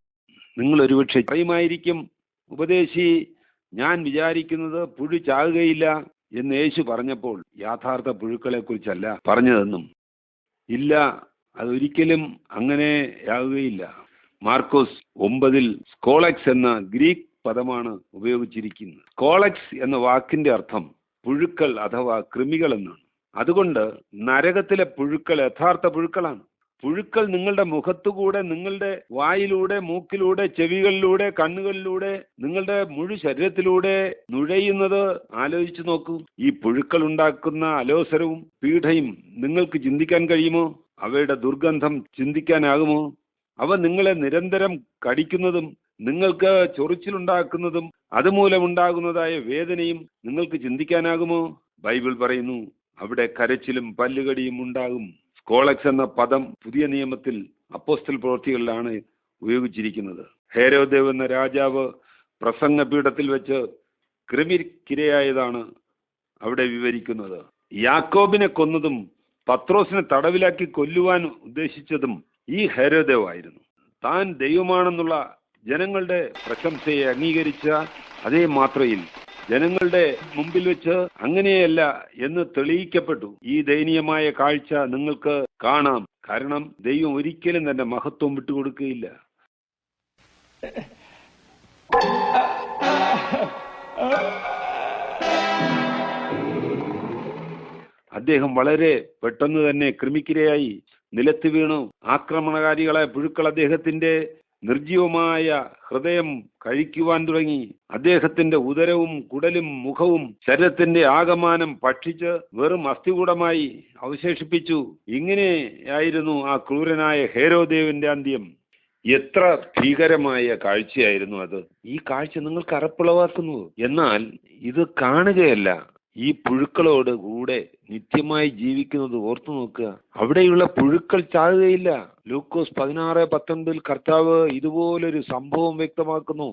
നിങ്ങൾ ഒരുപക്ഷെ പറയുമായിരിക്കും, ഉപദേശി, ഞാൻ വിചാരിക്കുന്നത് പുഴു ചാകുകയില്ല എന്ന് യേശു പറഞ്ഞപ്പോൾ യഥാർത്ഥ പുഴുക്കളെ കുറിച്ചല്ല പറഞ്ഞതെന്നും. ഇല്ല, അതൊരിക്കലും അങ്ങനെയാകുകയില്ല. മാർക്കോസ് 9 സ്കോളക്സ് എന്ന ഗ്രീക്ക് പദമാണ് ഉപയോഗിച്ചിരിക്കുന്നത്. സ്കോളക്സ് എന്ന വാക്കിന്റെ അർത്ഥം പുഴുക്കൾ അഥവാ കൃമികൾ എന്നാണ്. അതുകൊണ്ട് നരകത്തിലെ പുഴുക്കൾ യഥാർത്ഥ പുഴുക്കളാണ്. പുഴുക്കൾ നിങ്ങളുടെ മുഖത്തുകൂടെ, നിങ്ങളുടെ വായിലൂടെ, മൂക്കിലൂടെ, ചെവികളിലൂടെ, കണ്ണുകളിലൂടെ, നിങ്ങളുടെ മുഴു ശരീരത്തിലൂടെ നുഴയുന്നത് ആലോചിച്ചു നോക്കൂ. ഈ പുഴുക്കൾ ഉണ്ടാക്കുന്ന അലോസരവും പീഡയും നിങ്ങൾക്ക് ചിന്തിക്കാൻ കഴിയുമോ? അവയുടെ ദുർഗന്ധം ചിന്തിക്കാനാകുമോ? അവ നിങ്ങളെ നിരന്തരം കടിക്കുന്നതും നിങ്ങൾക്ക് ചൊറിച്ചിലുണ്ടാക്കുന്നതും അതുമൂലമുണ്ടാകുന്നതായ വേദനയും നിങ്ങൾക്ക് ചിന്തിക്കാനാകുമോ? ബൈബിൾ പറയുന്നു, അവിടെ കരച്ചിലും പല്ലുകടിയും ഉണ്ടാകും. സ്കോളക്സ് എന്ന പദം പുതിയ നിയമത്തിൽ അപ്പോസ്തല പ്രവൃത്തികളിലാണ് ഉപയോഗിച്ചിരിക്കുന്നത്. ഹേരോദേവ് എന്ന രാജാവ് പ്രസംഗപീഠത്തിൽ വെച്ച് കൃമിക്കിരയായതാണ് അവിടെ വിവരിക്കുന്നത്. യാക്കോബിനെ കൊന്നതും പത്രോസിനെ തടവിലാക്കി കൊല്ലുവാൻ ഉദ്ദേശിച്ചതും ഈ ഹേരോദേവ് ആയിരുന്നു. താൻ ദൈവമാണെന്നുള്ള ജനങ്ങളുടെ പ്രശംസയെ അംഗീകരിച്ച അതേ മാത്രയിൽ ജനങ്ങളുടെ മുമ്പിൽ വെച്ച് അങ്ങനെയല്ല എന്ന് തെളിയിക്കപ്പെട്ടു. ഈ ദയനീയമായ കാഴ്ച നിങ്ങൾക്ക് കാണാം. കാരണം ദൈവം ഒരിക്കലും തന്റെ മഹത്വം വിട്ടുകൊടുക്കുകയില്ല. അദ്ദേഹം വളരെ പെട്ടെന്ന് തന്നെ കൃമിക്കിരയായി നിലത്ത് വീണു. ആക്രമണകാരികളായ പുഴുക്കൾ അദ്ദേഹത്തിന്റെ നിർജീവമായ ഹൃദയം കഴിക്കുവാൻ തുടങ്ങി. അദ്ദേഹത്തിന്റെ ഉദരവും കുടലും മുഖവും ശരീരത്തിന്റെ ആകമാനം ഭക്ഷിച്ച് വെറും അസ്ഥികൂടമായി അവശേഷിപ്പിച്ചു. ഇങ്ങനെയായിരുന്നു ആ ക്രൂരനായ ഹേരോദേവിന്റെ അന്ത്യം. എത്ര ഭീകരമായ കാഴ്ചയായിരുന്നു അത്! ഈ കാഴ്ച നിങ്ങൾക്ക് അറപ്പുളവാക്കുന്നു. എന്നാൽ ഇത് കാണുകയല്ല, ഈ പുഴുക്കളോട് കൂടെ നിത്യമായി ജീവിക്കുന്നത് ഓർത്തു നോക്കുക. അവിടെയുള്ള പുഴുക്കൾ ചാകുകയില്ല. ലൂക്കോസ് 16:19 കർത്താവ് ഇതുപോലൊരു സംഭവം വ്യക്തമാക്കുന്നു.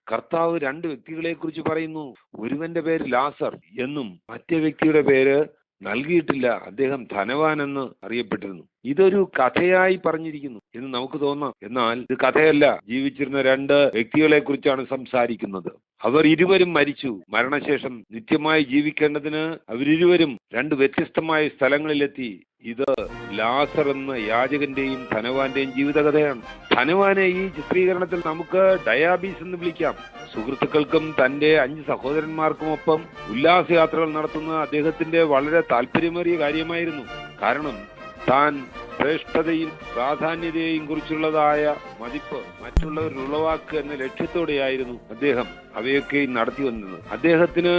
കർത്താവ് 2 വ്യക്തികളെ കുറിച്ച് പറയുന്നു. ഒരുവന്റെ പേര് ലാസർ എന്നും മറ്റേ വ്യക്തിയുടെ പേര് നൽകിയിട്ടില്ല. അദ്ദേഹം ധനവാൻ എന്ന് അറിയപ്പെട്ടിരുന്നു. ഇതൊരു കഥയായി പറഞ്ഞിരിക്കുന്നു എന്ന് നമുക്ക് തോന്നാം. എന്നാൽ ഇത് കഥയല്ല. ജീവിച്ചിരുന്ന 2 വ്യക്തികളെ കുറിച്ചാണ് സംസാരിക്കുന്നത്. അവർ ഇരുവരും മരിച്ചു. മരണശേഷം നിത്യമായി ജീവിക്കേണ്ടതിന് അവരിരുവരും 2 വ്യത്യസ്തമായ സ്ഥലങ്ങളിലെത്തി. ഇത് ലാസർ എന്ന യാചകന്റെയും ധനവാന്റെയും ജീവിതകഥയാണ്. ധനവാനെ ഈ ചിത്രീകരണത്തിൽ നമുക്ക് ഡയാബീസ് എന്ന് വിളിക്കാം. സുഹൃത്തുക്കൾക്കും തന്റെ 5 സഹോദരന്മാർക്കുമൊപ്പം ഉല്ലാസയാത്രകൾ നടത്തുന്ന അദ്ദേഹത്തിന്റെ വളരെ താല്പര്യമേറിയ കാര്യമായിരുന്നു. കാരണം താൻ ശ്രേഷ്ഠതയും പ്രാധാന്യതയെയും കുറിച്ചുള്ളതായ മതിപ്പ് മറ്റുള്ളവരിൽ ഉളവാക്കുക എന്ന ലക്ഷ്യത്തോടെയായിരുന്നു അദ്ദേഹം അവയൊക്കെ നടത്തി വന്നത്. അദ്ദേഹത്തിന്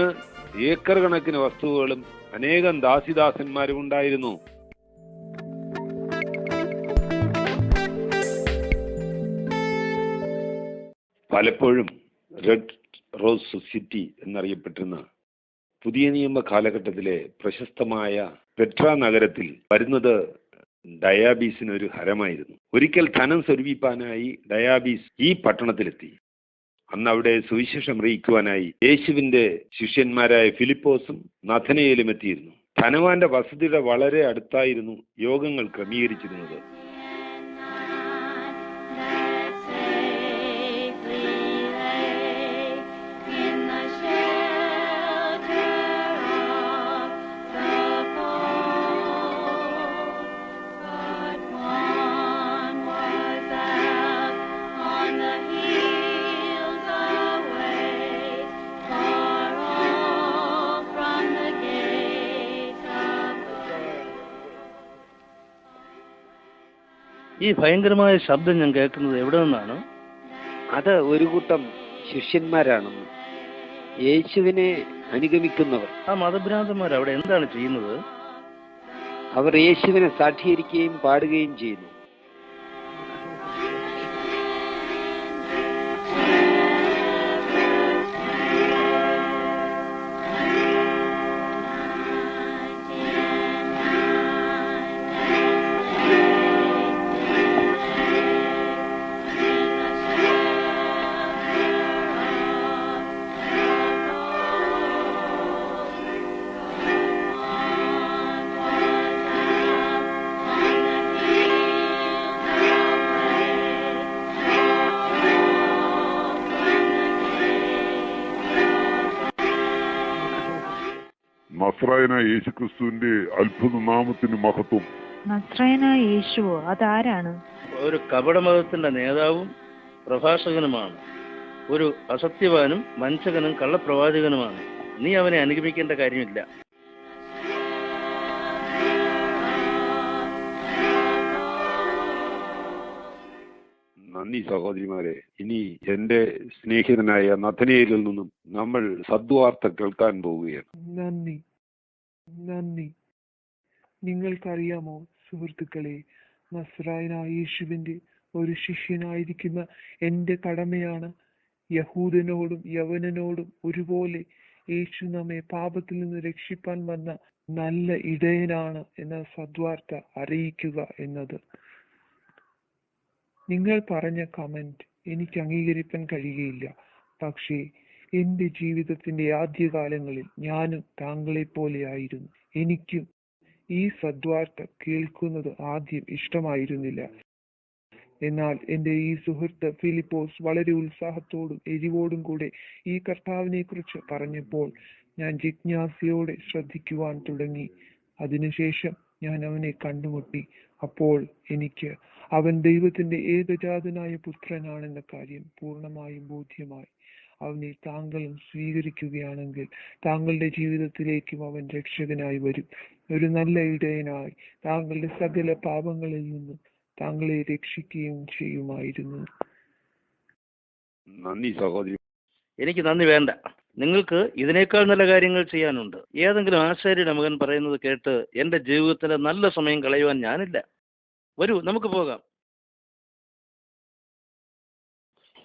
ഏക്കർ കണക്കിന് വസ്തുക്കളും അനേകം ദാസിദാസന്മാരും ഉണ്ടായിരുന്നു. പലപ്പോഴും റെഡ് റോസ് സൊസൈറ്റി എന്നറിയപ്പെട്ടിരുന്ന പുതിയ നിയമ കാലഘട്ടത്തിലെ പ്രശസ്തമായ പെട്ര നഗരത്തിൽ വരുന്നത് ഡയാബീസിനൊരു ഹരമായിരുന്നു. ഒരിക്കൽ ധനം സ്വരൂപിപ്പാനായി ഡയാബീസ് ഈ പട്ടണത്തിലെത്തി. അന്ന് അവിടെ സുവിശേഷം അറിയിക്കുവാനായി യേശുവിന്റെ ശിഷ്യന്മാരായ ഫിലിപ്പോസും നഥനയേലും എത്തിയിരുന്നു. ധനവാന്റെ വസതിയുടെ വളരെ അടുത്തായിരുന്നു യോഗങ്ങൾ ക്രമീകരിച്ചിരുന്നത്. ഈ ഭയങ്കരമായ ശബ്ദം ഞാൻ കേൾക്കുന്നത് എവിടെ നിന്നാണ്? അത് ഒരു കൂട്ടം ശിഷ്യന്മാരാണെന്ന്, യേശുവിനെ അനുഗമിക്കുന്നവർ. ആ മതഭ്രാന്തന്മാർ അവിടെ എന്താണ് ചെയ്യുന്നത്? അവർ യേശുവിനെ സാക്ഷീകരിക്കുകയും പാടുകയും ചെയ്യുന്നു. നസ്രായനായ യേശുക്രിസ്തുവിന്റെ അത്ഭുത നാമത്തിന് മഹത്വം. നസ്രായനായ യേശുവോ? അതാരാണ്? ഒരു കപടമതത്തിന്റെ നേതാവും പ്രഭാഷകനുമാണ്. ഒരു അസത്യവാനും വഞ്ചകനും കള്ളപ്രവാചകനുമാണ്. നീ അവനെ അനുഗമിക്കേണ്ട കാര്യമില്ല. നന്ദി സഹോദരിമാരെ. ഇനി എന്റെ സ്നേഹിതനായ നഥനയേലിൽ നിന്നും നമ്മൾ സദ്വാർത്ത കേൾക്കാൻ പോവുകയാണ്. നന്ദി. നിങ്ങൾക്കറിയാമോ സുഹൃത്തുക്കളെ, നസ്രായനായ യേശുവിന്റെ ഒരു ശിഷ്യനായിരിക്കുന്ന എന്റെ കടമയാണ് യഹൂദനോടും യവനനോടും ഒരുപോലെ യേശു നമ്മെ പാപത്തിൽ നിന്ന് രക്ഷിപ്പാൻ വന്ന നല്ല ഇടയനാണ് എന്ന സദ്വാർത്ത അറിയിക്കുക എന്നത്. നിങ്ങൾ പറഞ്ഞ കമന്റ് എനിക്ക് അംഗീകരിക്കാൻ കഴിയുകയില്ല. പക്ഷേ എന്റെ ജീവിതത്തിന്റെ ആദ്യകാലങ്ങളിൽ ഞാനും താങ്കളെ പോലെ ആയിരുന്നു. എനിക്കും ഈ സദ്വാർത്ത കേൾക്കുന്നത് ആദ്യം ഇഷ്ടമായിരുന്നില്ല. എന്നാൽ എന്റെ ഈ സുഹൃത്ത് ഫിലിപ്പോസ് വളരെ ഉത്സാഹത്തോടും എരിവോടും കൂടെ ഈ കർത്താവിനെ കുറിച്ച് പറഞ്ഞപ്പോൾ ഞാൻ ജിജ്ഞാസയോടെ ശ്രദ്ധിക്കുവാൻ തുടങ്ങി. അതിനുശേഷം ഞാൻ അവനെ കണ്ടുമുട്ടി. അപ്പോൾ എനിക്ക് അവൻ ദൈവത്തിന്റെ ഏകജാതനായ പുത്രനാണെന്ന കാര്യം പൂർണ്ണമായും ബോധ്യമായി. അവനെ താങ്കളും സ്വീകരിക്കുകയാണെങ്കിൽ താങ്കളുടെ ജീവിതത്തിലേക്കും അവൻ രക്ഷകനായി വരും. ഒരു നല്ല ഇടയനായി താങ്കളുടെ സകല പാപങ്ങളിൽ നിന്നും താങ്കളെ രക്ഷിക്കുകയും ചെയ്യുമായിരുന്നു. നന്ദി സഹോദരി. എനിക്ക് നന്ദി വേണ്ട. നിങ്ങൾക്ക് ഇതിനേക്കാൾ നല്ല കാര്യങ്ങൾ ചെയ്യാനുണ്ട്. ഏതെങ്കിലും ആശാരിയുടെ മകൻ പറയുന്നത് കേട്ട് എന്റെ ജീവിതത്തിലെ നല്ല സമയം കളയുവാൻ ഞാനില്ല. വരൂ, നമുക്ക് പോകാം.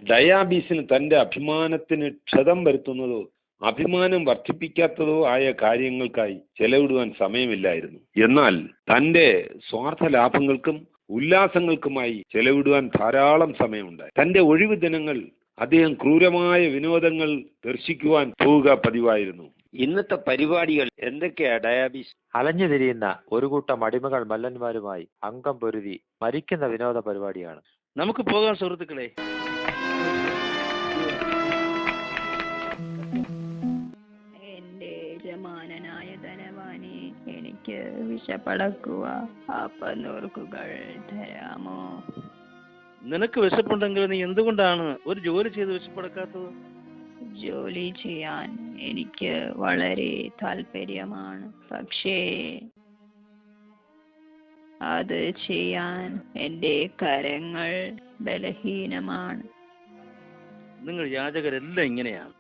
ഡയാബീസിന് തന്റെ അഭിമാനത്തിന് ക്ഷതം വരുത്തുന്നതോ അഭിമാനം വർദ്ധിപ്പിക്കാത്തതോ ആയ കാര്യങ്ങൾക്കായി ചെലവിടുവാൻ സമയമില്ലായിരുന്നു. എന്നാൽ തന്റെ സ്വാർത്ഥ ലാഭങ്ങൾക്കും ഉല്ലാസങ്ങൾക്കുമായി ചെലവിടുവാൻ ധാരാളം സമയമുണ്ടായി. തന്റെ ഒഴിവ് ദിനങ്ങൾ അദ്ദേഹം ക്രൂരമായ വിനോദങ്ങൾ ദർശിക്കുവാൻ പോവുക പതിവായിരുന്നു. ഇന്നത്തെ പരിപാടികൾ എന്തൊക്കെയാ ഡയാബീസ്? അലഞ്ഞു തിരിയുന്ന ഒരു കൂട്ടം അടിമകൾ മല്ലന്മാരുമായി അംഗം പൊരുതി മരിക്കുന്ന വിനോദ പരിപാടിയാണ്. നമുക്ക് പോകാം സുഹൃത്തുക്കളെ. എന്റെ യജമാനനായ ധനവാനെ, എനിക്ക് വിശപ്പടക്കുക അപ്പനൂർക്കുകൾ തരാമോ? നിനക്ക് വിശപ്പുണ്ടെങ്കിൽ നീ എന്തുകൊണ്ടാണ് ഒരു ജോലി ചെയ്ത് വിശപ്പടക്കാത്തത്? ജോലി ചെയ്യാൻ എനിക്ക് വളരെ താല്പര്യമാണ്. പക്ഷേ അത് ചെയ്യാൻ എന്റെ കരങ്ങൾ ബലഹീനമാണ്. നിങ്ങൾ യാചകരെല്ലാം ഇങ്ങനെയാണ്.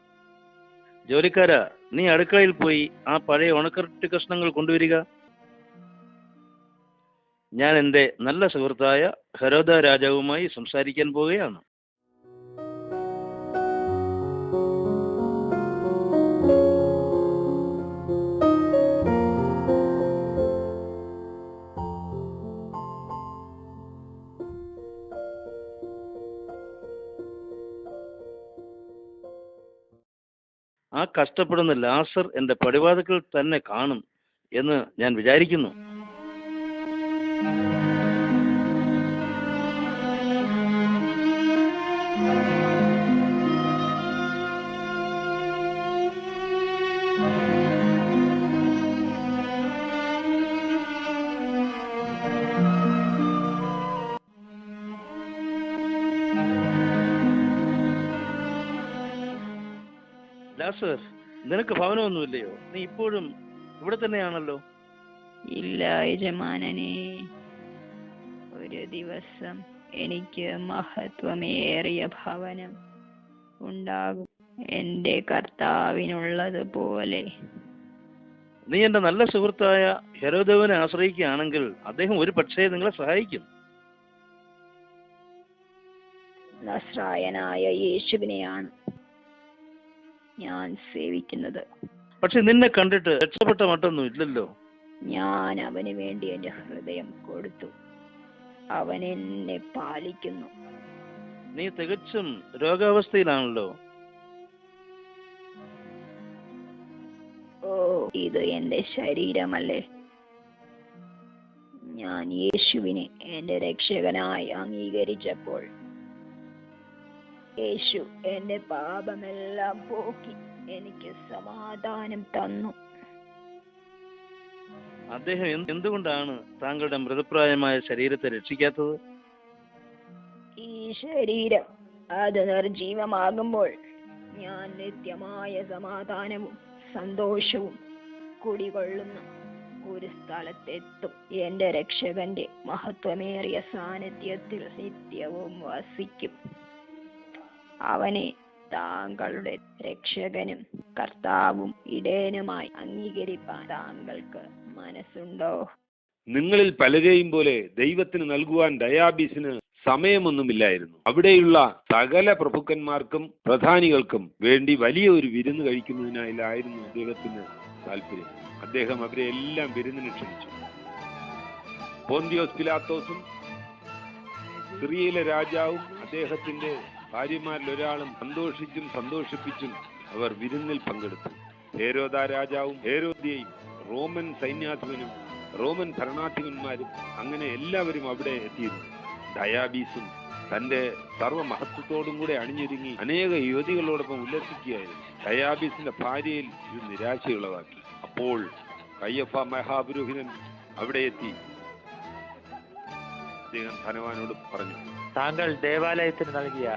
ജോലിക്കാരാ, നീ അടുക്കളയിൽ പോയി ആ പഴയ ഉണക്കറട്ടി കഷ്ണങ്ങൾ കൊണ്ടുവരിക. ഞാൻ എൻ്റെ നല്ല സുഹൃത്തായ ഹെരോദ രാജാവുമായി സംസാരിക്കാൻ പോവുകയാണ്. ആ കഷ്ടപ്പെടുന്ന ലാസർ എൻ്റെ പടിവാതിൽക്കൽ തന്നെ കാണും എന്ന് ഞാൻ വിചാരിക്കുന്നു. ലാസർ, നിനക്ക് ഭവനമൊന്നുമില്ലയോ? നീ ഇപ്പോഴും ഇവിടെ തന്നെയാണല്ലോ. ഇല്ല യജമാനനെ, ഒരു ദിവസം എനിക്ക് മഹത്വമേറിയ ഭവനം ഉണ്ടാകും, എന്റെ കർത്താവിനുള്ളതുപോലെ. നീ എന്റെ നല്ല സുഹൃത്തായ ഹെരോദവിനെ ആശ്രയിക്കുകയാണെങ്കിൽ അദ്ദേഹം ഒരു പക്ഷേ നിങ്ങളെ സഹായിക്കും. നസ്രായനായ യേശുവിനെയാണ് ഞാൻ സേവിക്കുന്നത്. പക്ഷെ നിന്നെ കണ്ടിട്ട് രക്ഷപ്പെട്ട മട്ടൊന്നും ഇല്ലല്ലോ. ഞാൻ അവന് വേണ്ടി എന്റെ ഹൃദയം കൊടുത്തു. അവൻ എന്നെ പാലിക്കുന്നു. നീ തികച്ചും രോഗാവസ്ഥയിലാണല്ലോ. ഓ, ഇത് എന്റെ ശരീരമല്ലേ. ഞാൻ യേശുവിനെ എന്റെ രക്ഷകനായി അംഗീകരിച്ചപ്പോൾ യേശു എന്റെ പാപമെല്ലാം പോക്കി എനിക്ക് സമാധാനം തന്നു. അദ്ദേഹം എന്തുകൊണ്ടാണ് താങ്കളുടെ മൃതപ്രായമായ ശരീരത്തെ രക്ഷിക്കാത്തത്? ഈ ശരീരം അത് നിർജീവമാകുമ്പോൾ ഞാൻ നിത്യമായ സമാധാനവും സന്തോഷവും കുടികൊള്ളുന്ന ഒരു സ്ഥലത്തെത്തും. എന്റെ രക്ഷകന്റെ മഹത്വമേറിയ സാന്നിധ്യത്തിൽ നിത്യവും വസിക്കും. അവനെ താങ്കളുടെ രക്ഷകനും കർത്താവും ഇടയനുമായി അംഗീകരിപ്പാൻ താങ്കൾക്ക് മനസ്സുണ്ടോ? നിങ്ങളിൽ പലരെയും പോലെ ദൈവത്തിന് നൽകുവാൻ ഡയാബീസിന് സമയമൊന്നുമില്ലായിരുന്നു. അവിടെയുള്ള സകല പ്രഭുക്കന്മാർക്കും പ്രധാനികൾക്കും വേണ്ടി വലിയ ഒരു വിരുന്ന് കഴിക്കുന്നതിനായിരുന്നു അദ്ദേഹത്തിന് താല്പര്യം. അദ്ദേഹം അവരെ എല്ലാം വിരുന്നിന് ക്ഷണിച്ചു. പോന്തിയോസ് പിലാത്തോസും സിറിയയിലെ രാജാവും അദ്ദേഹത്തിന്റെ ഭാര്യമാരിൽ ഒരാളും സന്തോഷിപ്പിച്ചും അവർ വിരുന്നിൽ പങ്കെടുത്തു. ഹേരോദ രാജാവും ഹേരോദ്യയും റോമൻ സൈന്യാധിപനും റോമൻ ഭരണാധിപന്മാരും അങ്ങനെ എല്ലാവരും അവിടെ എത്തിയിരുന്നു. ഡയാബീസും തന്റെ സർവ്വമഹത്വത്തോടും കൂടെ അണിഞ്ഞൊരുങ്ങി അനേക യുവതികളോടൊപ്പം ഉല്ലസിക്കുകയായിരുന്നു. ഡയാബീസിന്റെ ഭാര്യയിൽ ഇത് നിരാശയുളവാക്കി. അപ്പോൾ കയ്യഫ മഹാപുരോഹിതൻ അവിടെ എത്തി. അദ്ദേഹം ധനവാനോട് പറഞ്ഞു, താങ്കൾ ദേവാലയത്തിന് നൽകിയ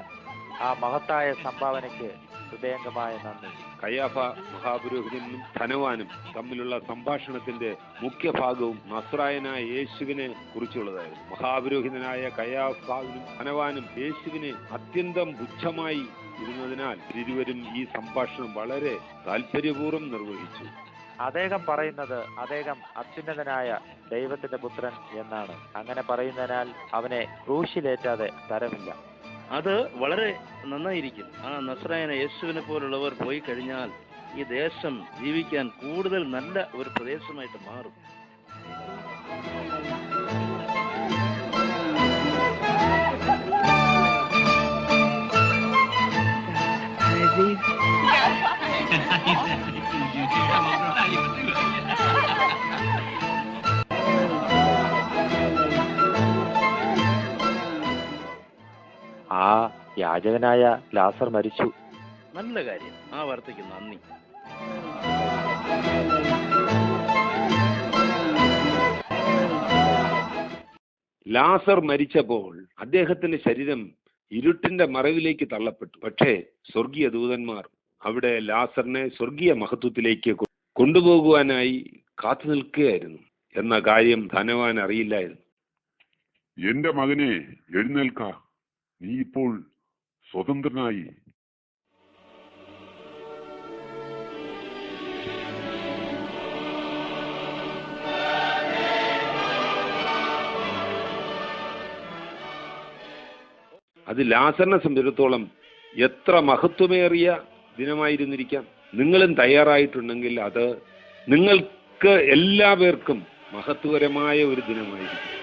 ആ മഹത്തായ സംഭാവനയ്ക്ക് ഹൃദയംഗമായ നന്ദി. കയ്യാഫ മഹാപുരോഹിതനും ധനവാനും തമ്മിലുള്ള സംഭാഷണത്തിന്റെ മുഖ്യഭാഗവും നസ്രായനായ യേശുവിനെ കുറിച്ചുള്ളതായിരുന്നു. മഹാപുരോഹിതനായ കയ്യാഫാവിനും ധനവാനും യേശുവിനെ അത്യന്തം പുച്ഛമായി ഇരുന്നതിനാൽ ഇരുവരും ഈ സംഭാഷണം വളരെ താല്പര്യപൂർവ്വം നിർവഹിച്ചു. അദ്ദേഹം പറയുന്നത് അദ്ദേഹം അത്യുന്നതനായ ദൈവത്തിന്റെ പുത്രൻ എന്നാണ്. അങ്ങനെ പറയുന്നതിനാൽ അവനെ ക്രൂശിലേറ്റാതെ തരമില്ല. അത് വളരെ നന്നായിരിക്കും. ആ നസ്രായന യേശുവിനെ പോലുള്ളവർ പോയി കഴിഞ്ഞാൽ ഈ ദേശം ജീവിക്കാൻ കൂടുതൽ നല്ല ഒരു പ്രദേശമായിട്ട് മാറും. ആ യാചകനായ ലാസർ മരിച്ചു. നല്ല കാര്യം. ആ വാർത്തയ്ക്ക് നന്ദി. ലാസർ മരിച്ചപ്പോൾ അദ്ദേഹത്തിന്റെ ശരീരം ഇരുട്ടിന്റെ മറവിലേക്ക് തള്ളപ്പെട്ടു. പക്ഷേ സ്വർഗീയ ദൂതന്മാർ അവിടെ ലാസറിനെ സ്വർഗീയ മഹത്വത്തിലേക്ക് കൊണ്ടുപോകുവാനായി കാത്തു നിൽക്കുകയായിരുന്നു എന്ന കാര്യം ധനവാൻ അറിയില്ലായിരുന്നു. എന്റെ മകനെ, എഴുന്നേൽക്ക, നീ ഇപ്പോൾ സ്വതന്ത്രനായി. അത് ലാസറിനെ സംബന്ധിച്ചിടത്തോളം എത്ര മഹത്വമേറിയ ദിനമായിരുന്നിരിക്കാം. നിങ്ങളും തയ്യാറായിട്ടുണ്ടെങ്കിൽ അത് നിങ്ങൾക്ക് എല്ലാവർക്കും മഹത്വകരമായ ഒരു ദിനമായിരിക്കും.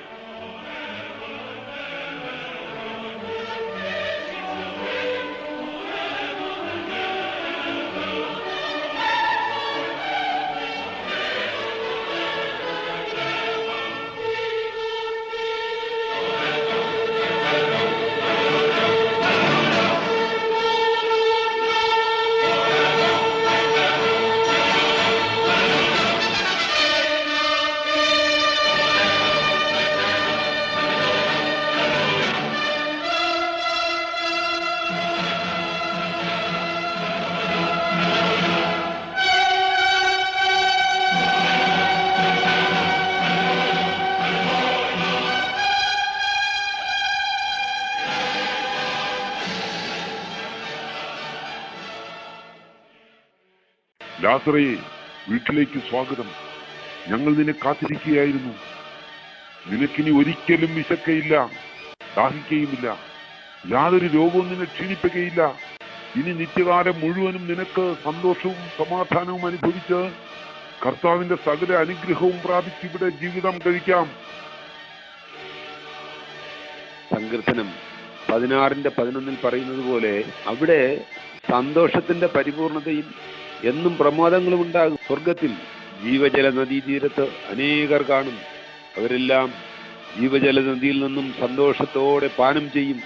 ലാസറേ, വീട്ടിലേക്ക് സ്വാഗതം. ഞങ്ങൾ നിന്നെ കാത്തിരിക്കുകയായിരുന്നു. നിനക്കിനി ഒരിക്കലും വിശക്കയില്ല, ദാഹിക്കുകയുമില്ല. യാതൊരു രോഗവും നിന്നെ ക്ഷീണിപ്പിക്കുകയില്ല. ഇനി നിത്യകാലം മുഴുവനും നിനക്ക് സന്തോഷവും സമാധാനവും അനുഭവിച്ച് കർത്താവിന്റെ സകല അനുഗ്രഹവും പ്രാപിച്ച് ഇവിടെ ജീവിതം കഴിക്കാം. സങ്കീർത്തനം 16:11 പറയുന്നത് പോലെ അവിടെ സന്തോഷത്തിന്റെ പരിപൂർണതയും എന്നും പ്രമോദങ്ങളും ഉണ്ടാകും. സ്വർഗത്തിൽ ജീവജല നദീതീരത്ത് അനേകർ കാണും. അവരെല്ലാം ജീവജല നദിയിൽ നിന്നും സന്തോഷത്തോടെ പാനം ചെയ്യും.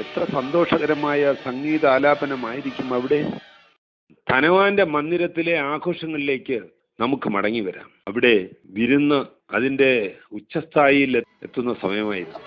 എത്ര സന്തോഷകരമായ സംഗീത ആലാപനമായിരിക്കും അവിടെ. ധനവാന്റെ മന്ദിരത്തിലെ ആഘോഷങ്ങളിലേക്ക് നമുക്ക് മടങ്ങി വരാം. അവിടെ വിരുന്ന് അതിന്റെ ഉച്ചസ്ഥായിയിൽ എത്തുന്ന സമയമായിരുന്നു.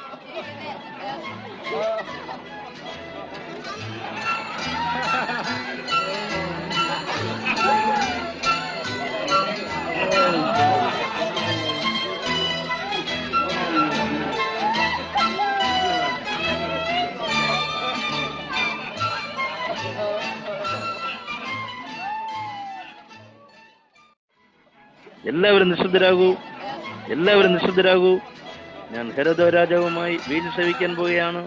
എല്ലാവരും നിശബ്ദരാകൂ. ഞാൻ ഹെരോദ രാജാവുമായി വീഞ്ഞ് സേവിക്കാൻ പോവുകയാണ്.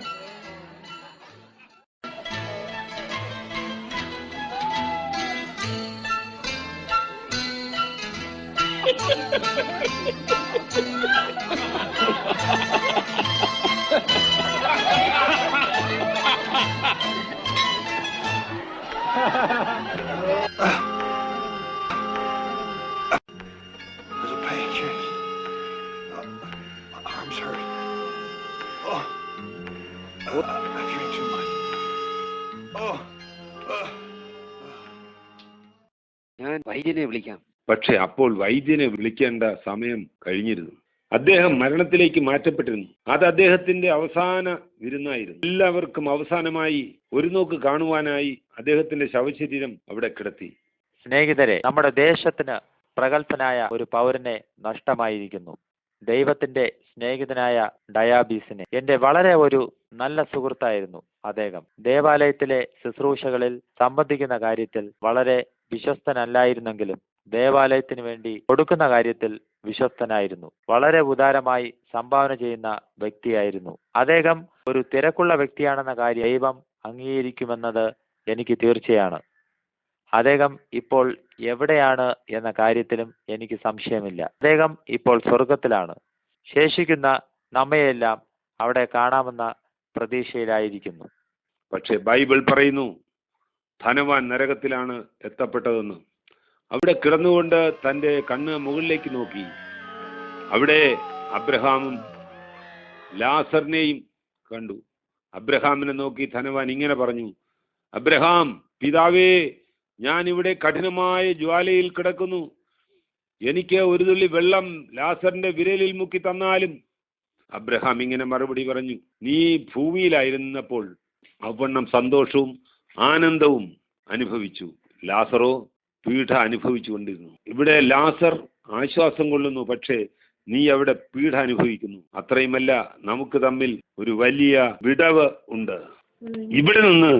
ഞാൻ വൈദ്യനെ വിളിക്കാം. പക്ഷെ അപ്പോൾ വൈദ്യനെ വിളിക്കേണ്ട സമയം കഴിഞ്ഞിരുന്നു. അദ്ദേഹം മരണത്തിലേക്ക് മാറ്റപ്പെട്ടിരുന്നു. അത് അദ്ദേഹത്തിന്റെ അവസാന വിരുന്നായിരുന്നു. എല്ലാവർക്കും അവസാനമായി ഒരു നോക്ക് കാണുവാനായി അദ്ദേഹത്തിന്റെ ശവശരീരം അവിടെ കിടത്തി. സ്നേഹിതരെ, നമ്മുടെ ദേശത്തിന് പ്രഗത്ഭനായ ഒരു പൗരനെ നഷ്ടമായിരിക്കുന്നു. ദൈവത്തിന്റെ സ്നേഹിതനായ ഡയാബീസിന് എന്റെ വളരെ ഒരു നല്ല സുഹൃത്തായിരുന്നു അദ്ദേഹം. ദേവാലയത്തിലെ ശുശ്രൂഷകളിൽ സംബന്ധിക്കുന്ന കാര്യത്തിൽ വളരെ വിശ്വസ്തനല്ലായിരുന്നെങ്കിലും ദേവാലയത്തിന് വേണ്ടി കൊടുക്കുന്ന കാര്യത്തിൽ വിശ്വസ്തനായിരുന്നു. വളരെ ഉദാരമായി സംഭാവന ചെയ്യുന്ന വ്യക്തിയായിരുന്നു അദ്ദേഹം. ഒരു തിരക്കുള്ള വ്യക്തിയാണെന്ന കാര്യം ദൈവം അംഗീകരിക്കുമെന്നത് എനിക്ക് തീർച്ചയാണ്. അദ്ദേഹം ഇപ്പോൾ എവിടെയാണ് എന്ന കാര്യത്തിലും എനിക്ക് സംശയമില്ല. അദ്ദേഹം ഇപ്പോൾ സ്വർഗത്തിലാണ്. ശേഷിക്കുന്ന നമ്മയെല്ലാം അവിടെ കാണാമെന്ന പ്രതീക്ഷയിലായിരിക്കുന്നു. പക്ഷെ ബൈബിൾ പറയുന്നു ധനവാൻ നരകത്തിലാണ് എത്തപ്പെട്ടതെന്ന്. അവിടെ കിടന്നുകൊണ്ട് തന്റെ കണ്ണ് മുകളിലേക്ക് നോക്കി. അവിടെ അബ്രഹാമും ലാസറിനെയും കണ്ടു. അബ്രഹാമിനെ നോക്കി ധനവാൻ ഇങ്ങനെ പറഞ്ഞു, അബ്രഹാം പിതാവേ, ഞാൻ ഇവിടെ കഠിനമായ ജ്വാലയിൽ കിടക്കുന്നു. എനിക്ക് ഒരു തുള്ളി വെള്ളം ലാസറിന്റെ വിരലിൽ മുക്കി തന്നാലും. അബ്രഹാം ഇങ്ങനെ മറുപടി പറഞ്ഞു, നീ ഭൂമിയിലായിരുന്നപ്പോൾ അവണ്ണം സന്തോഷവും ആനന്ദവും അനുഭവിച്ചു, ലാസറോ പീഡ അനുഭവിച്ചു കൊണ്ടിരുന്നു. ഇവിടെ ലാസർ ആശ്വാസം കൊള്ളുന്നു, പക്ഷേ നീ അവിടെ പീഡ അനുഭവിക്കുന്നു. അത്രയുമല്ല, നമുക്ക് തമ്മിൽ ഒരു വലിയ വിടവ് ഉണ്ട്. ഇവിടെ നിന്ന്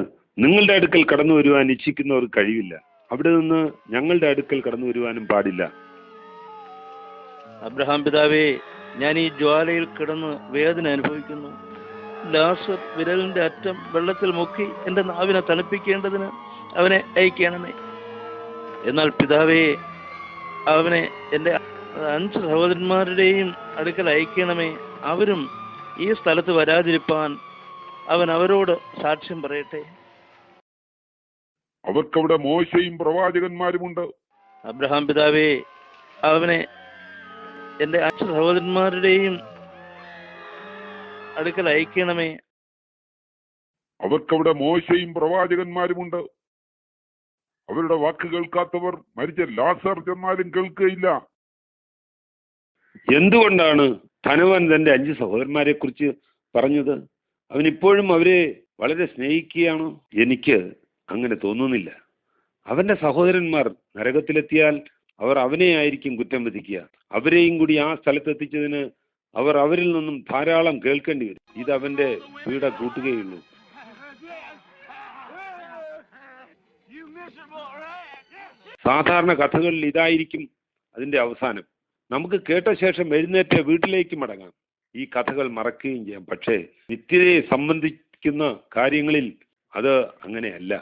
നിങ്ങളുടെ അടുക്കൽ കടന്നു വരുവാൻ ഇച്ഛിക്കുന്നവർക്ക് കഴിയില്ല. അവിടെ നിന്ന് ഞങ്ങളുടെ അടുക്കൽ കടന്നു വരുവാനും പാടില്ല. അബ്രഹാം പിതാവേ, ഞാൻ ഈ ജ്വാലയിൽ കിടന്ന് വേദന അനുഭവിക്കുന്നു. ലാസർ വിരലിന്റെ അറ്റം വെള്ളത്തിൽ മുക്കി എന്റെ നാവിനെ തണുപ്പിക്കേണ്ടതിന് അവനെ അയക്കണമേ. എന്നാൽ പിതാവേ, അവനെ എൻ്റെ 5 സഹോദരന്മാരുടെയും അടുക്കൽ അയക്കണമേ. അവരും ഈ സ്ഥലത്ത് വരാതിരിപ്പാൻ അവൻ അവരോട് സാക്ഷ്യം പറയട്ടെ. അവർക്കവിടെ മോശയും പ്രവാചകന്മാരുമുണ്ട്. അബ്രഹാം പിതാവേ, അവനെ എൻ്റെ 5 സഹോദരന്മാരുടെയും അടുക്കൽ അയക്കണമേ. അവർക്കവിടെ മോശയും പ്രവാചകന്മാരുമുണ്ട്. അവരുടെ വാക്ക് കേൾക്കാത്തവർ മരിച്ച ലാസർ ചെന്നാലും കേൾക്കുകയില്ല. എന്തുകൊണ്ടാണ് ധനവാൻ തന്റെ 5 സഹോദരന്മാരെ കുറിച്ച് പറഞ്ഞത്? അവൻ ഇപ്പോഴും അവരെ വളരെ സ്നേഹിക്കുകയാണോ? എനിക്ക് അങ്ങനെ തോന്നുന്നില്ല. അവന്റെ സഹോദരന്മാർ നരകത്തിലെത്തിയാൽ അവർ അവനെ ആയിരിക്കും കുറ്റം വിധിക്കുക. അവരെയും കൂടി ആ സ്ഥലത്തെത്തിച്ചതിന് അവർ അവരിൽ നിന്നും ധാരാളം കേൾക്കേണ്ടി വരും. ഇത് അവന്റെ പീഡ കൂട്ടുകയുള്ളൂ. സാധാരണ കഥകളിൽ ഇതായിരിക്കും അതിന്റെ അവസാനം. നമുക്ക് കേട്ട ശേഷം എഴുന്നേറ്റ് വീട്ടിലേക്ക് മടങ്ങാം, ഈ കഥകൾ മറക്കുകയും ചെയ്യാം. പക്ഷേ നിത്യതയെ സംബന്ധിക്കുന്ന കാര്യങ്ങളിൽ അത് അങ്ങനെയല്ല.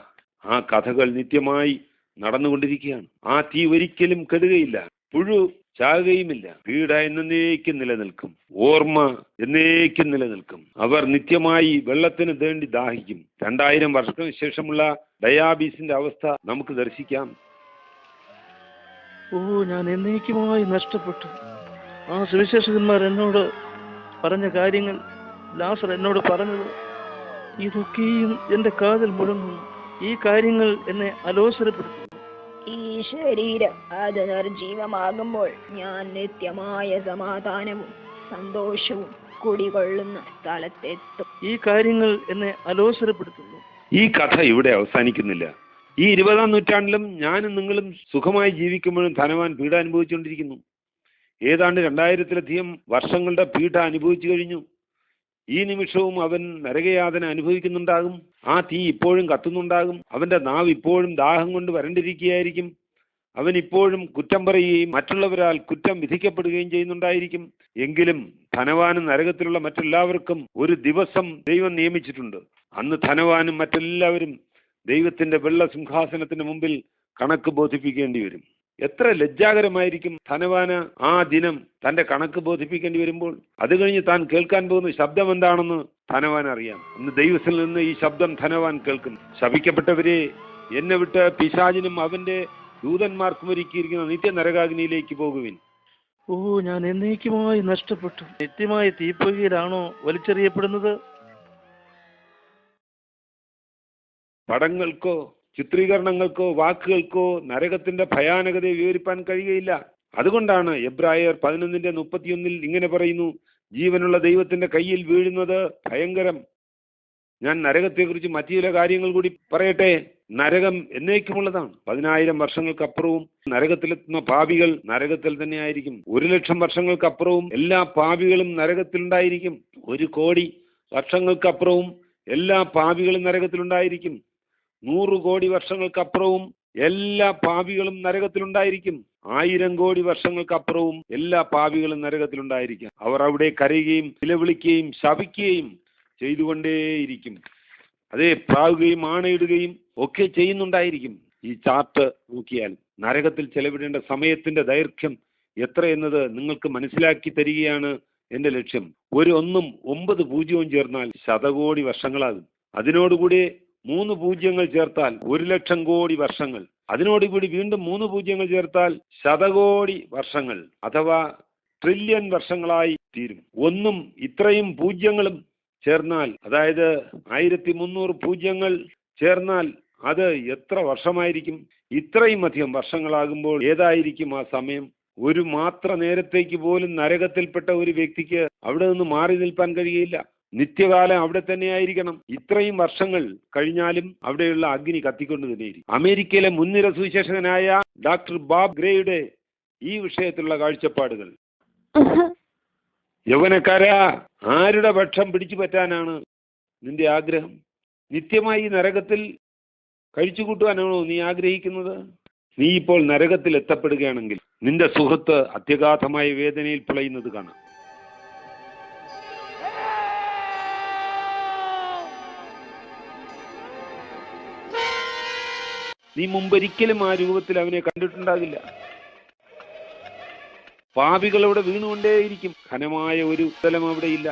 ആ കഥകൾ നിത്യമായി നടന്നുകൊണ്ടിരിക്കുകയാണ്. ആ തീ ഒരിക്കലും കെടുകയില്ല, പുഴു ചാകുകയുമില്ല. പീഡ എന്നേക്കും നിലനിൽക്കും, ഓർമ്മ എന്നേക്കും നിലനിൽക്കും. അവർ നിത്യമായി വെള്ളത്തിന് വേണ്ടി ദാഹിക്കും. 2000 വർഷത്തിന് ശേഷമുള്ള ഡയാബീസിന്റെ അവസ്ഥ നമുക്ക് ദർശിക്കാം. ഞാൻ എന്നേക്കുമായി നഷ്ടപ്പെട്ടു. ആ സുവിശേഷകന്മാർ എന്നോട് പറഞ്ഞ കാര്യങ്ങൾ, ലാസർ എന്നോട് പറഞ്ഞത്, ഇതൊക്കെയും എൻ്റെ കാതിൽ മുഴങ്ങുന്നു. ഈ കാര്യങ്ങൾ എന്നെ അലോസരപ്പെടുത്തുന്നു. ഈ ശരീരം അത് നിർജീവമാകുമ്പോൾ ഞാൻ നിത്യമായ സമാധാനവും സന്തോഷവും കുടികൊള്ളുന്ന സ്ഥലത്തെത്തും. ഈ കാര്യങ്ങൾ എന്നെ അലോസരപ്പെടുത്തുന്നു. ഈ കഥ ഇവിടെ അവസാനിക്കുന്നില്ല. ഈ 20-ാം നൂറ്റാണ്ടിലും ഞാനും നിങ്ങളും സുഖമായി ജീവിക്കുമ്പോഴും ധനവാൻ പീഡ അനുഭവിച്ചുകൊണ്ടിരിക്കുന്നു. ഏതാണ്ട് 2000-ലധികം വർഷങ്ങളുടെ പീഡ അനുഭവിച്ചു കഴിഞ്ഞു. ഈ നിമിഷവും അവൻ നരകയാതന അനുഭവിക്കുന്നുണ്ടാകും. ആ തീ ഇപ്പോഴും കത്തുന്നുണ്ടാകും. അവന്റെ നാവ് ഇപ്പോഴും ദാഹം കൊണ്ട് വരണ്ടിരിക്കുകയായിരിക്കും. അവൻ ഇപ്പോഴും കുറ്റം പറയുകയും മറ്റുള്ളവരാൽ കുറ്റം വിധിക്കപ്പെടുകയും ചെയ്യുന്നുണ്ടായിരിക്കും. എങ്കിലും ധനവാനും നരകത്തിലുള്ള മറ്റെല്ലാവർക്കും ഒരു ദിവസം ദൈവം നിയമിച്ചിട്ടുണ്ട്. അന്ന് ധനവാനും മറ്റെല്ലാവരും ദൈവത്തിന്റെ വെള്ള സിംഹാസനത്തിന് മുമ്പിൽ കണക്ക് ബോധിപ്പിക്കേണ്ടി വരും. എത്ര ലജ്ജാകരമായിരിക്കും ധനവാന് ആ ദിനം തന്റെ കണക്ക് ബോധിപ്പിക്കേണ്ടി വരുമ്പോൾ. അത് കഴിഞ്ഞ് താൻ കേൾക്കാൻ പോകുന്ന ശബ്ദം എന്താണെന്ന് ധനവാൻ അറിയാം. അന്ന് ദൈവത്തിൽ നിന്ന് ഈ ശബ്ദം ധനവാൻ കേൾക്കും. ശപിക്കപ്പെട്ടവരെ, എന്നെ വിട്ട് പിശാചിനും അവന്റെ ദൂതന്മാർക്കും ഒരുക്കിയിരിക്കുന്ന നിത്യ നരകാഗ്നിയിലേക്ക് പോകുവിൻ. ഓ, ഞാൻ എന്നേക്കുമായി നഷ്ടപ്പെട്ടു. നിത്യമായ തീപ്പൊയ്കയിലാണോ വലിച്ചെറിയപ്പെടുന്നത്? പടങ്ങൾക്കോ ചിത്രീകരണങ്ങൾക്കോ വാക്കുകൾക്കോ നരകത്തിന്റെ ഭയാനകതയെ വിവരിപ്പാൻ കഴിയുകയില്ല. അതുകൊണ്ടാണ് എബ്രായർ 11:31 ഇങ്ങനെ പറയുന്നു: ജീവനുള്ള ദൈവത്തിന്റെ കയ്യിൽ വീഴുന്നത് ഭയങ്കരം. ഞാൻ നരകത്തെക്കുറിച്ച് മറ്റു ചില കാര്യങ്ങൾ കൂടി പറയട്ടെ. നരകം എന്നേക്കുമുള്ളതാണ്. 10,000 വർഷങ്ങൾക്കപ്പുറവും നരകത്തിലെത്തുന്ന പാപികൾ നരകത്തിൽ തന്നെ ആയിരിക്കും. 1,00,000 വർഷങ്ങൾക്കപ്പുറവും എല്ലാ പാപികളും നരകത്തിലുണ്ടായിരിക്കും. 1,00,00,000 വർഷങ്ങൾക്കപ്പുറവും എല്ലാ പാപികളും നരകത്തിലുണ്ടായിരിക്കും. 100 കോടി വർഷങ്ങൾക്കപ്പുറവും എല്ലാ പാപികളും നരകത്തിലുണ്ടായിരിക്കും. 1000 കോടി വർഷങ്ങൾക്കപ്പുറവും എല്ലാ പാപികളും നരകത്തിലുണ്ടായിരിക്കും. അവർ അവിടെ കരയുകയും നിലവിളിക്കുകയും ശപിക്കുകയും ചെയ്തുകൊണ്ടേയിരിക്കും. അതേ, പ്രാവുകയും ആണയിടുകയും ഒക്കെ ചെയ്യുന്നുണ്ടായിരിക്കും. ഈ ചാർട്ട് നോക്കിയാൽ നരകത്തിൽ ചെലവിടേണ്ട സമയത്തിന്റെ ദൈർഘ്യം എത്രയെന്നത് നിങ്ങൾക്ക് മനസ്സിലാക്കി തരികയാണ് എന്റെ ലക്ഷ്യം. ഒരു 1ഉം 9 പൂജ്യവും ചേർന്നാൽ ശതകോടി വർഷങ്ങളാകും. അതിനോടുകൂടി 3 പൂജ്യങ്ങൾ ചേർത്താൽ 1,00,000 കോടി വർഷങ്ങൾ. അതിനോടുകൂടി വീണ്ടും 3 പൂജ്യങ്ങൾ ചേർത്താൽ ശതകോടി വർഷങ്ങൾ അഥവാ ട്രില്യൺ വർഷങ്ങളായി തീരും. 1ഉം ഇത്രയും പൂജ്യങ്ങളും ചേർന്നാൽ, അതായത് 1300 പൂജ്യങ്ങൾ ചേർന്നാൽ അത് എത്ര വർഷമായിരിക്കും? ഇത്രയും അധികം വർഷങ്ങളാകുമ്പോൾ ഏതായിരിക്കും ആ സമയം? ഒരു മാത്ര നേരത്തേക്ക് പോലും നരകത്തിൽപ്പെട്ട ഒരു വ്യക്തിക്ക് അവിടെ നിന്ന് മാറി നിൽപ്പാൻ കഴിയില്ല. നിത്യകാലം അവിടെ തന്നെ ആയിരിക്കണം. ഇത്രയും വർഷങ്ങൾ കഴിഞ്ഞാലും അവിടെയുള്ള അഗ്നി കത്തിക്കൊണ്ട് തന്നെയിരിക്കും. അമേരിക്കയിലെ മുൻനിര സുവിശേഷകനായ ഡോക്ടർ ബോബ് ഗ്രേയുടെ ഈ വിഷയത്തിലുള്ള കാഴ്ചപ്പാടുകൾ. യൗവനക്കാരാ, ആരുടെ പക്ഷം പിടിച്ചു പറ്റാനാണ് നിന്റെ ആഗ്രഹം? നിത്യമായി നരകത്തിൽ കഴിച്ചുകൂട്ടുവാനാണോ നീ ആഗ്രഹിക്കുന്നത്? നീ ഇപ്പോൾ നരകത്തിൽ എത്തപ്പെടുകയാണെങ്കിൽ നിന്റെ സുഹൃത്ത് അത്യഗാധമായ വേദനയിൽ പിളയുന്നത് കാണാം. നീ മുമ്പൊരിക്കലും ആ രൂപത്തിൽ അവനെ കണ്ടിട്ടുണ്ടാകില്ല. പാപികൾ അവിടെ വീണുകൊണ്ടേയിരിക്കും. ഘനമായ ഒരു സ്ഥലം അവിടെയില്ല.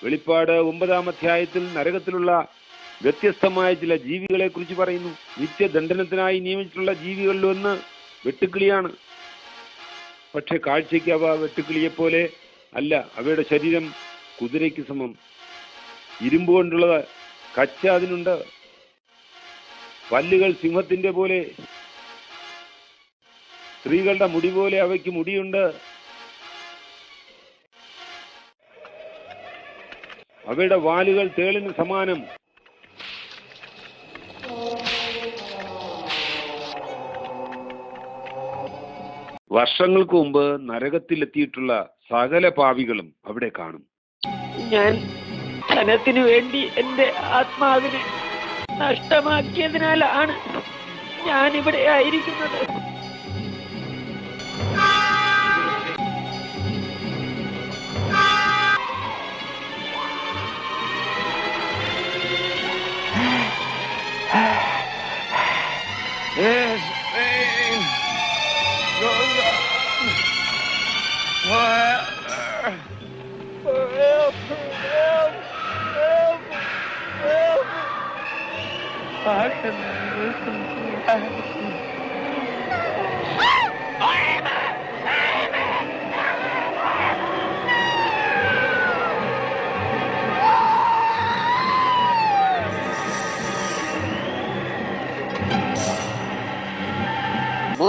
വെളിപ്പാട് 9-ാം അധ്യായത്തിൽ നരകത്തിലുള്ള വ്യത്യസ്തമായ ചില ജീവികളെ കുറിച്ച് പറയുന്നു. നിത്യദണ്ഡനത്തിനായി നിയമിച്ചിട്ടുള്ള ജീവികളിലൊന്ന് വെട്ടുക്കിളിയാണ്. പക്ഷെ കാഴ്ചയ്ക്ക് അവ വെട്ടുക്കിളിയെപ്പോലെ അല്ല. അവയുടെ ശരീരം കുതിരയ്ക്ക് സമം. ഇരുമ്പ് കൊണ്ടുള്ളത് കച്ച അതിനുണ്ട്. പല്ലുകൾ സിംഹത്തിന്റെ പോലെ. സ്ത്രീകളുടെ മുടി പോലെ അവയ്ക്ക് മുടിയുണ്ട്. അവയുടെ വാലുകൾ തേളിന് സമാനം. വർഷങ്ങൾക്ക് മുമ്പ് നരകത്തിലെത്തിയിട്ടുള്ള സകല പാപികളും അവിടെ കാണും. ഞാൻ ധനത്തിനു വേണ്ടി എന്റെ ആത്മാവിനെ നഷ്ടമാക്കിയതിനാലാണ് ഞാനിവിടെ ആയിരിക്കുന്നത്.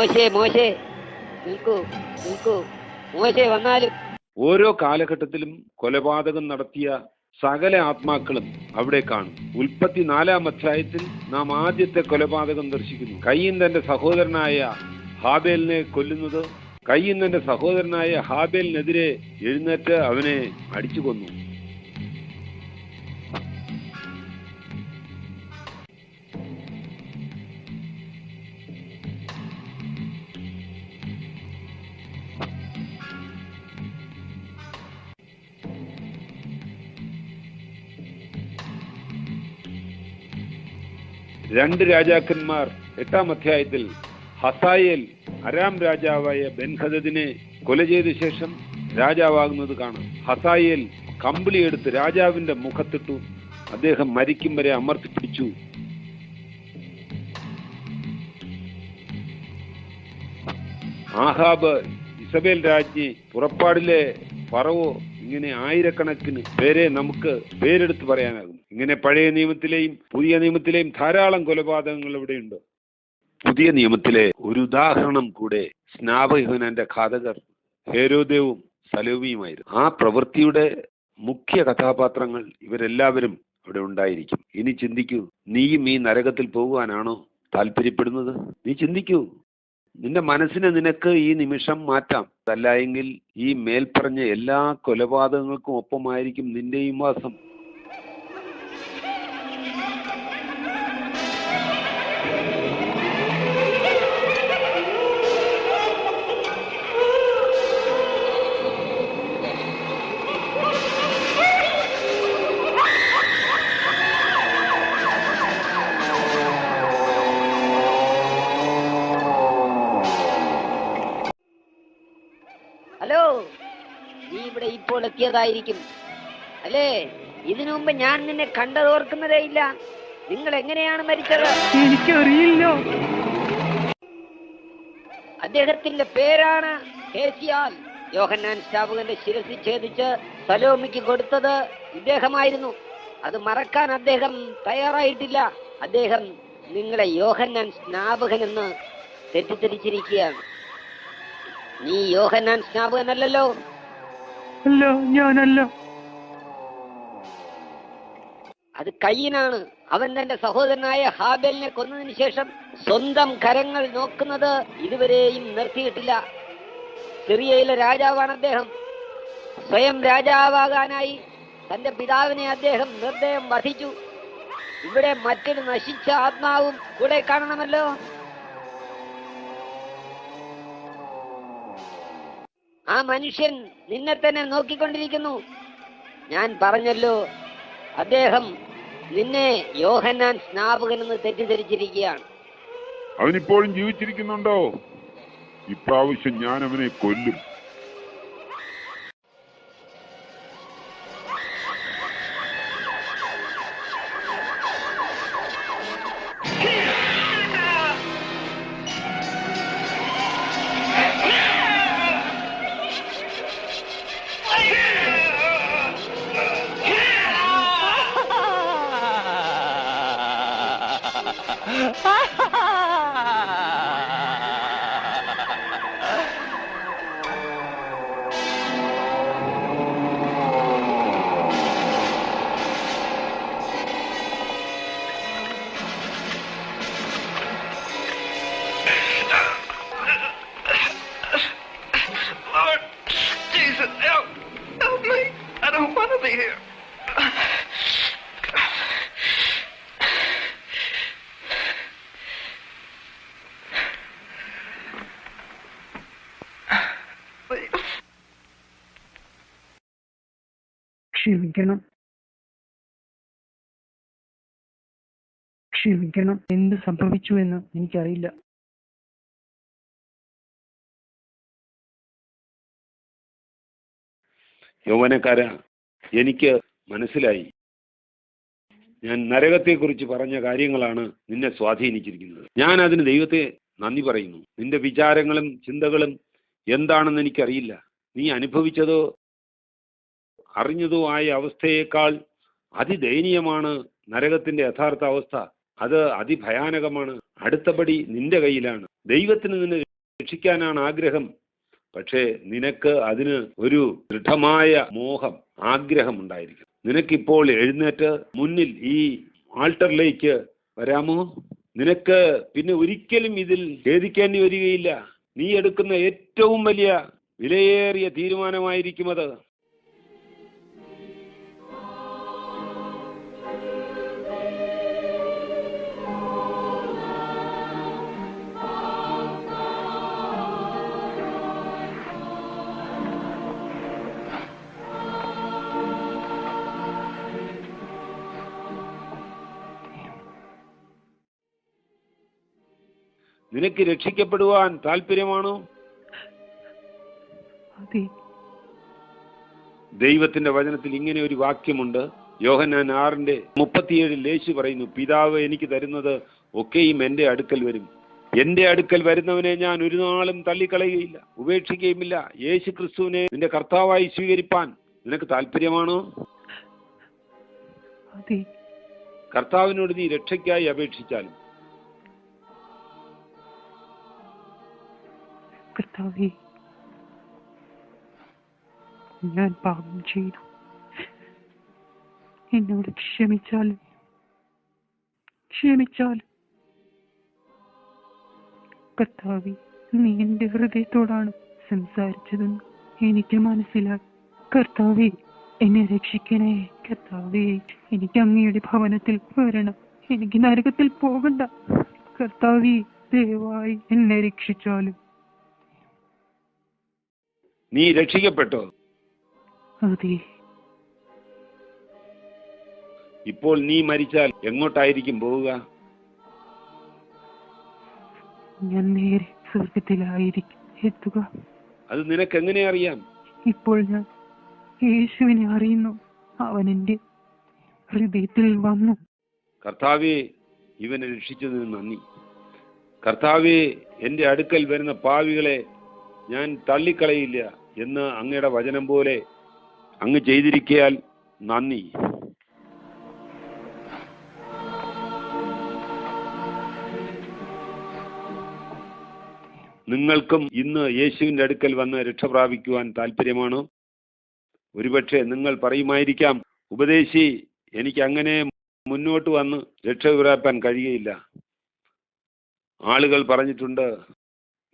മോശേ മോശേ നിൽക്കൂ നിൽക്കൂ, മോശേ വന്നാലും. ഓരോ കാലഘട്ടത്തിലും കൊലപാതകം നടത്തിയ സകല ആത്മാക്കളും അവിടെ കാണും. ഉൽപ്പത്തി 4-ാം അധ്യായത്തിൽ നാം ആദ്യത്തെ കൊലപാതകം ദർശിക്കുന്നു. കയീൻ തന്റെ സഹോദരനായ ഹാബേലിനെ കൊല്ലുന്നത്. കയീൻ തന്റെ സഹോദരനായ ഹാബേലിനെതിരെ എഴുന്നേറ്റ് അവനെ അടിച്ചു കൊന്നു. രണ്ട് രാജാക്കന്മാർ 8-ാം അധ്യായത്തിൽ ഹസായേൽ അരാം രാജാവായ ബെൻഹദദിനെ കൊല ചെയ്ത ശേഷം രാജാവാകുന്നത് കാണാം. ഹസായേൽ കമ്പിളിയെടുത്ത് രാജാവിന്റെ മുഖത്തിട്ടു. അദ്ദേഹം മരിക്കും വരെ അമർത്തിപ്പിടിച്ചു. ആഹാബ് ഇസബേൽ രാജ്ഞി, പുറപ്പാടിലെ ഫറവോ, ഇങ്ങനെ ആയിരക്കണക്കിന് പേരെ നമുക്ക് പേരെടുത്ത് പറയാനാകും. ഇങ്ങനെ പഴയ നിയമത്തിലെയും പുതിയ നിയമത്തിലെയും ധാരാളം കൊലപാതകങ്ങൾ ഇവിടെയുണ്ട്. പുതിയ നിയമത്തിലെ ഒരു ഉദാഹരണം കൂടെ സ്നാപകന്റെ ഘാതകർ ഹേരോദേവും സലോമിയുമായിരുന്നു. ആ പ്രവൃത്തിയുടെ മുഖ്യ കഥാപാത്രങ്ങൾ ഇവരെല്ലാവരും അവിടെ ഉണ്ടായിരിക്കും. ഇനി ചിന്തിക്കൂ, നീയും ഈ നരകത്തിൽ പോകുവാനാണോ താല്പര്യപ്പെടുന്നത്? നീ ചിന്തിക്കൂ. നിന്റെ മനസ്സിനെ നിനക്ക് ഈ നിമിഷം മാറ്റാം. അതല്ല എങ്കിൽ ഈ മേൽപ്പറഞ്ഞ എല്ലാ കൊലപാതകങ്ങൾക്കും ഒപ്പമായിരിക്കും നിന്റെയും വാസം. ഹലോ, നീ ഇവിടെ ഇപ്പോൾ എത്തിയതായിരിക്കും അല്ലേ? ഇതിനു മുമ്പ് ഞാൻ നിന്നെ കണ്ടതോർക്കുന്നതേ ഇല്ല. നിങ്ങൾ എങ്ങനെയാണ് മരിച്ചത്? എനിക്കറിയില്ല. അദ്ദേഹത്തിന്റെ പേരാണ് ഹേസിയാൽ. യോഹന്നാൻ സ്നാപകന്റെ ശിരസി ഛേദിച്ച് സലോമിക്ക് കൊടുത്തത് ഇദ്ദേഹമായിരുന്നു. അത് മറക്കാൻ അദ്ദേഹം തയ്യാറായിട്ടില്ല. അദ്ദേഹം നിങ്ങളെ യോഹന്നാൻ സ്നാപകൻ എന്ന് തെറ്റിദ്ധരിച്ചിരിക്കുകയാണ്. നീ യോഹന്നാൻ സ്നാപകനല്ലല്ലോ. അല്ല, ഞാനല്ല. അത് കയീനാണ്. അവൻ തന്റെ സഹോദരനായ ഹാബേലിനെ കൊന്നതിന് ശേഷം സ്വന്തം കരങ്ങൾ നോക്കുന്നത് ഇതുവരെയും നിർത്തിയിട്ടില്ല. സിറിയയിലെ രാജാവാണ് അദ്ദേഹം. സ്വയം രാജാവാകാനായി തന്റെ പിതാവിനെ അദ്ദേഹം നിർദ്ദയം വധിച്ചു. ഇവിടെ മറ്റൊരു നശിച്ച ആത്മാവും കൂടെ കാണണമല്ലോ. ആ മനുഷ്യൻ നിന്നെ തന്നെ നോക്കിക്കൊണ്ടിരിക്കുന്നു. ഞാൻ പറഞ്ഞല്ലോ, അദ്ദേഹം നിന്നെ യോഹന്നാൻ സ്നാപകനെന്ന് തെറ്റിദ്ധരിച്ചിരിക്കുകയാണ്. അവനിപ്പോഴും ജീവിച്ചിരിക്കുന്നുണ്ടോ? ഇപ്രാവശ്യം ഞാൻ അവനെ കൊല്ലും. Lord Jesus, help me. I don't want to be here. ക്ഷമിക്കണം. എന്ത് സംഭവിച്ചു എന്ന് എനിക്കറിയില്ല. യൗവനക്കാരാ, എനിക്ക് മനസ്സിലായി. ഞാൻ നരകത്തെക്കുറിച്ച് പറഞ്ഞ കാര്യങ്ങളാണ് നിന്നെ സ്വാധീനിച്ചിരിക്കുന്നത്. ഞാൻ അതിന് ദൈവത്തെ നന്ദി പറയുന്നു. നിന്റെ വിചാരങ്ങളും ചിന്തകളും എന്താണെന്ന് എനിക്കറിയില്ല. നീ അനുഭവിച്ചതോ അറിഞ്ഞതോ ആയ അവസ്ഥയേക്കാൾ അതിദയനീയമാണ് നരകത്തിന്റെ യഥാർത്ഥ അവസ്ഥ. അത് അതിഭയാനകമാണ്. അടുത്ത പടി നിന്റെ കയ്യിലാണ്. ദൈവത്തിന് നിന്നെ രക്ഷിക്കാനാണ് ആഗ്രഹം. പക്ഷേ നിനക്ക് അതിന് ഒരു ദൃഢമായ മോഹം, ആഗ്രഹം ഉണ്ടായിരിക്കും. നിനക്കിപ്പോൾ എഴുന്നേറ്റ് മുന്നിൽ ഈ ആൾട്ടറിലേക്ക് വരാമോ? നിനക്ക് പിന്നെ ഒരിക്കലും ഇതിൽ ഖേദിക്കേണ്ടി വരികയില്ല. നീ എടുക്കുന്ന ഏറ്റവും വലിയ വിലയേറിയ തീരുമാനമായിരിക്കും അത്. നിനക്ക് രക്ഷിക്കപ്പെടുവാൻ താല്പര്യമാണോ? ദൈവത്തിന്റെ വചനത്തിൽ ഇങ്ങനെ ഒരു വാക്യമുണ്ട്. യോഹന്നാൻ 6:37 യേശു പറയുന്നു, പിതാവ് എനിക്ക് തരുന്നത് ഒക്കെയും എൻ്റെ അടുക്കൽ വരും. എൻ്റെ അടുക്കൽ വരുന്നവനെ ഞാൻ ഒരു നാളും തള്ളിക്കളയുകയില്ല, ഉപേക്ഷിക്കുകയുമില്ല. യേശു ക്രിസ്തുവിനെ നിന്റെ കർത്താവായി സ്വീകരിപ്പാൻ നിനക്ക് താല്പര്യമാണോ? കർത്താവിനോട് നീ രക്ഷയ്ക്കായി അപേക്ഷിച്ചാലും കർത്താവേ, ഞാൻ പാപം ചെയ്തു, എന്നോട് ക്ഷമിച്ചാലും കർത്താവേ, നീ എൻ്റെ ഹൃദയത്തോടാണ് സംസാരിച്ചതെന്ന് എനിക്ക് മനസ്സിലായി. കർത്താവേ, എന്നെ രക്ഷിക്കണേ. കർത്താവേ, എനിക്ക് അങ്ങയുടെ ഭവനത്തിൽ വരണം. എനിക്ക് നരകത്തിൽ പോകണ്ട. കർത്താവേ, ദയവായി എന്നെ രക്ഷിച്ചാലും. നീ രക്ഷിക്കപ്പെട്ടോ? അതെ. ഇപ്പോൾ നീ മരിച്ചാൽ എങ്ങോട്ടായിരിക്കും പോവുക? ഞാൻ നേരെ സ്വർഗത്തിലായിരിക്കും എത്തുക. അത് നിനക്ക് എങ്ങനെ അറിയാം? ഇപ്പോൾ ഞാൻ യേശുവിനെ അറിയുന്നു. അവൻ എൻ്റെ ഹൃദയത്തിൽ വന്നു. കർത്താവേ, ഇവനെ രക്ഷിച്ചതിന് നന്ദി. കർത്താവേ, എൻ്റെ അടുക്കൽ വരുന്ന പാവികളെ ഞാൻ തള്ളിക്കളയില്ല എന്ന് അങ്ങയുടെ വചനം പോലെ അങ്ങ് ചെയ്തിരിക്കയാൽ നന്ദി. നിങ്ങൾക്കും ഇന്ന് യേശുവിൻ്റെ അടുക്കൽ വന്ന് രക്ഷ പ്രാപിക്കുവാൻ താല്പര്യമാണോ? ഒരുപക്ഷെ നിങ്ങൾ പറയുമായിരിക്കാം, ഉപദേശി, എനിക്ക് അങ്ങനെ മുന്നോട്ട് വന്ന് രക്ഷ പ്രാപിക്കാൻ കഴിയുകയില്ല. ആളുകൾ പറഞ്ഞിട്ടുണ്ട്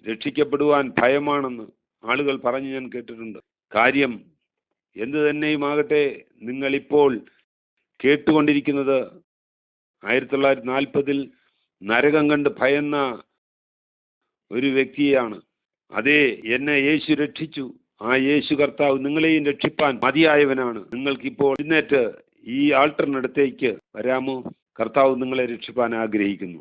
രക്ഷിക്കപ്പെടുവാൻ ഭയമാണെന്ന്. ആളുകൾ പറഞ്ഞ് ഞാൻ കേട്ടിട്ടുണ്ട്. കാര്യം എന്തു തന്നെയുമാകട്ടെ, നിങ്ങളിപ്പോൾ കേട്ടുകൊണ്ടിരിക്കുന്നത് 1940 നരകം കണ്ട് ഭയന്ന ഒരു വ്യക്തിയാണ്. അതേ, എന്നെ യേശു രക്ഷിച്ചു. ആ യേശു കർത്താവ് നിങ്ങളെയും രക്ഷിപ്പാൻ മതിയായവനാണ്. നിങ്ങൾക്കിപ്പോൾ എഴുന്നേറ്റ് ഈ ആൾട്ടറിനടുത്തേക്ക് വരാമോ? കർത്താവ് നിങ്ങളെ രക്ഷിപ്പാൻ ആഗ്രഹിക്കുന്നു.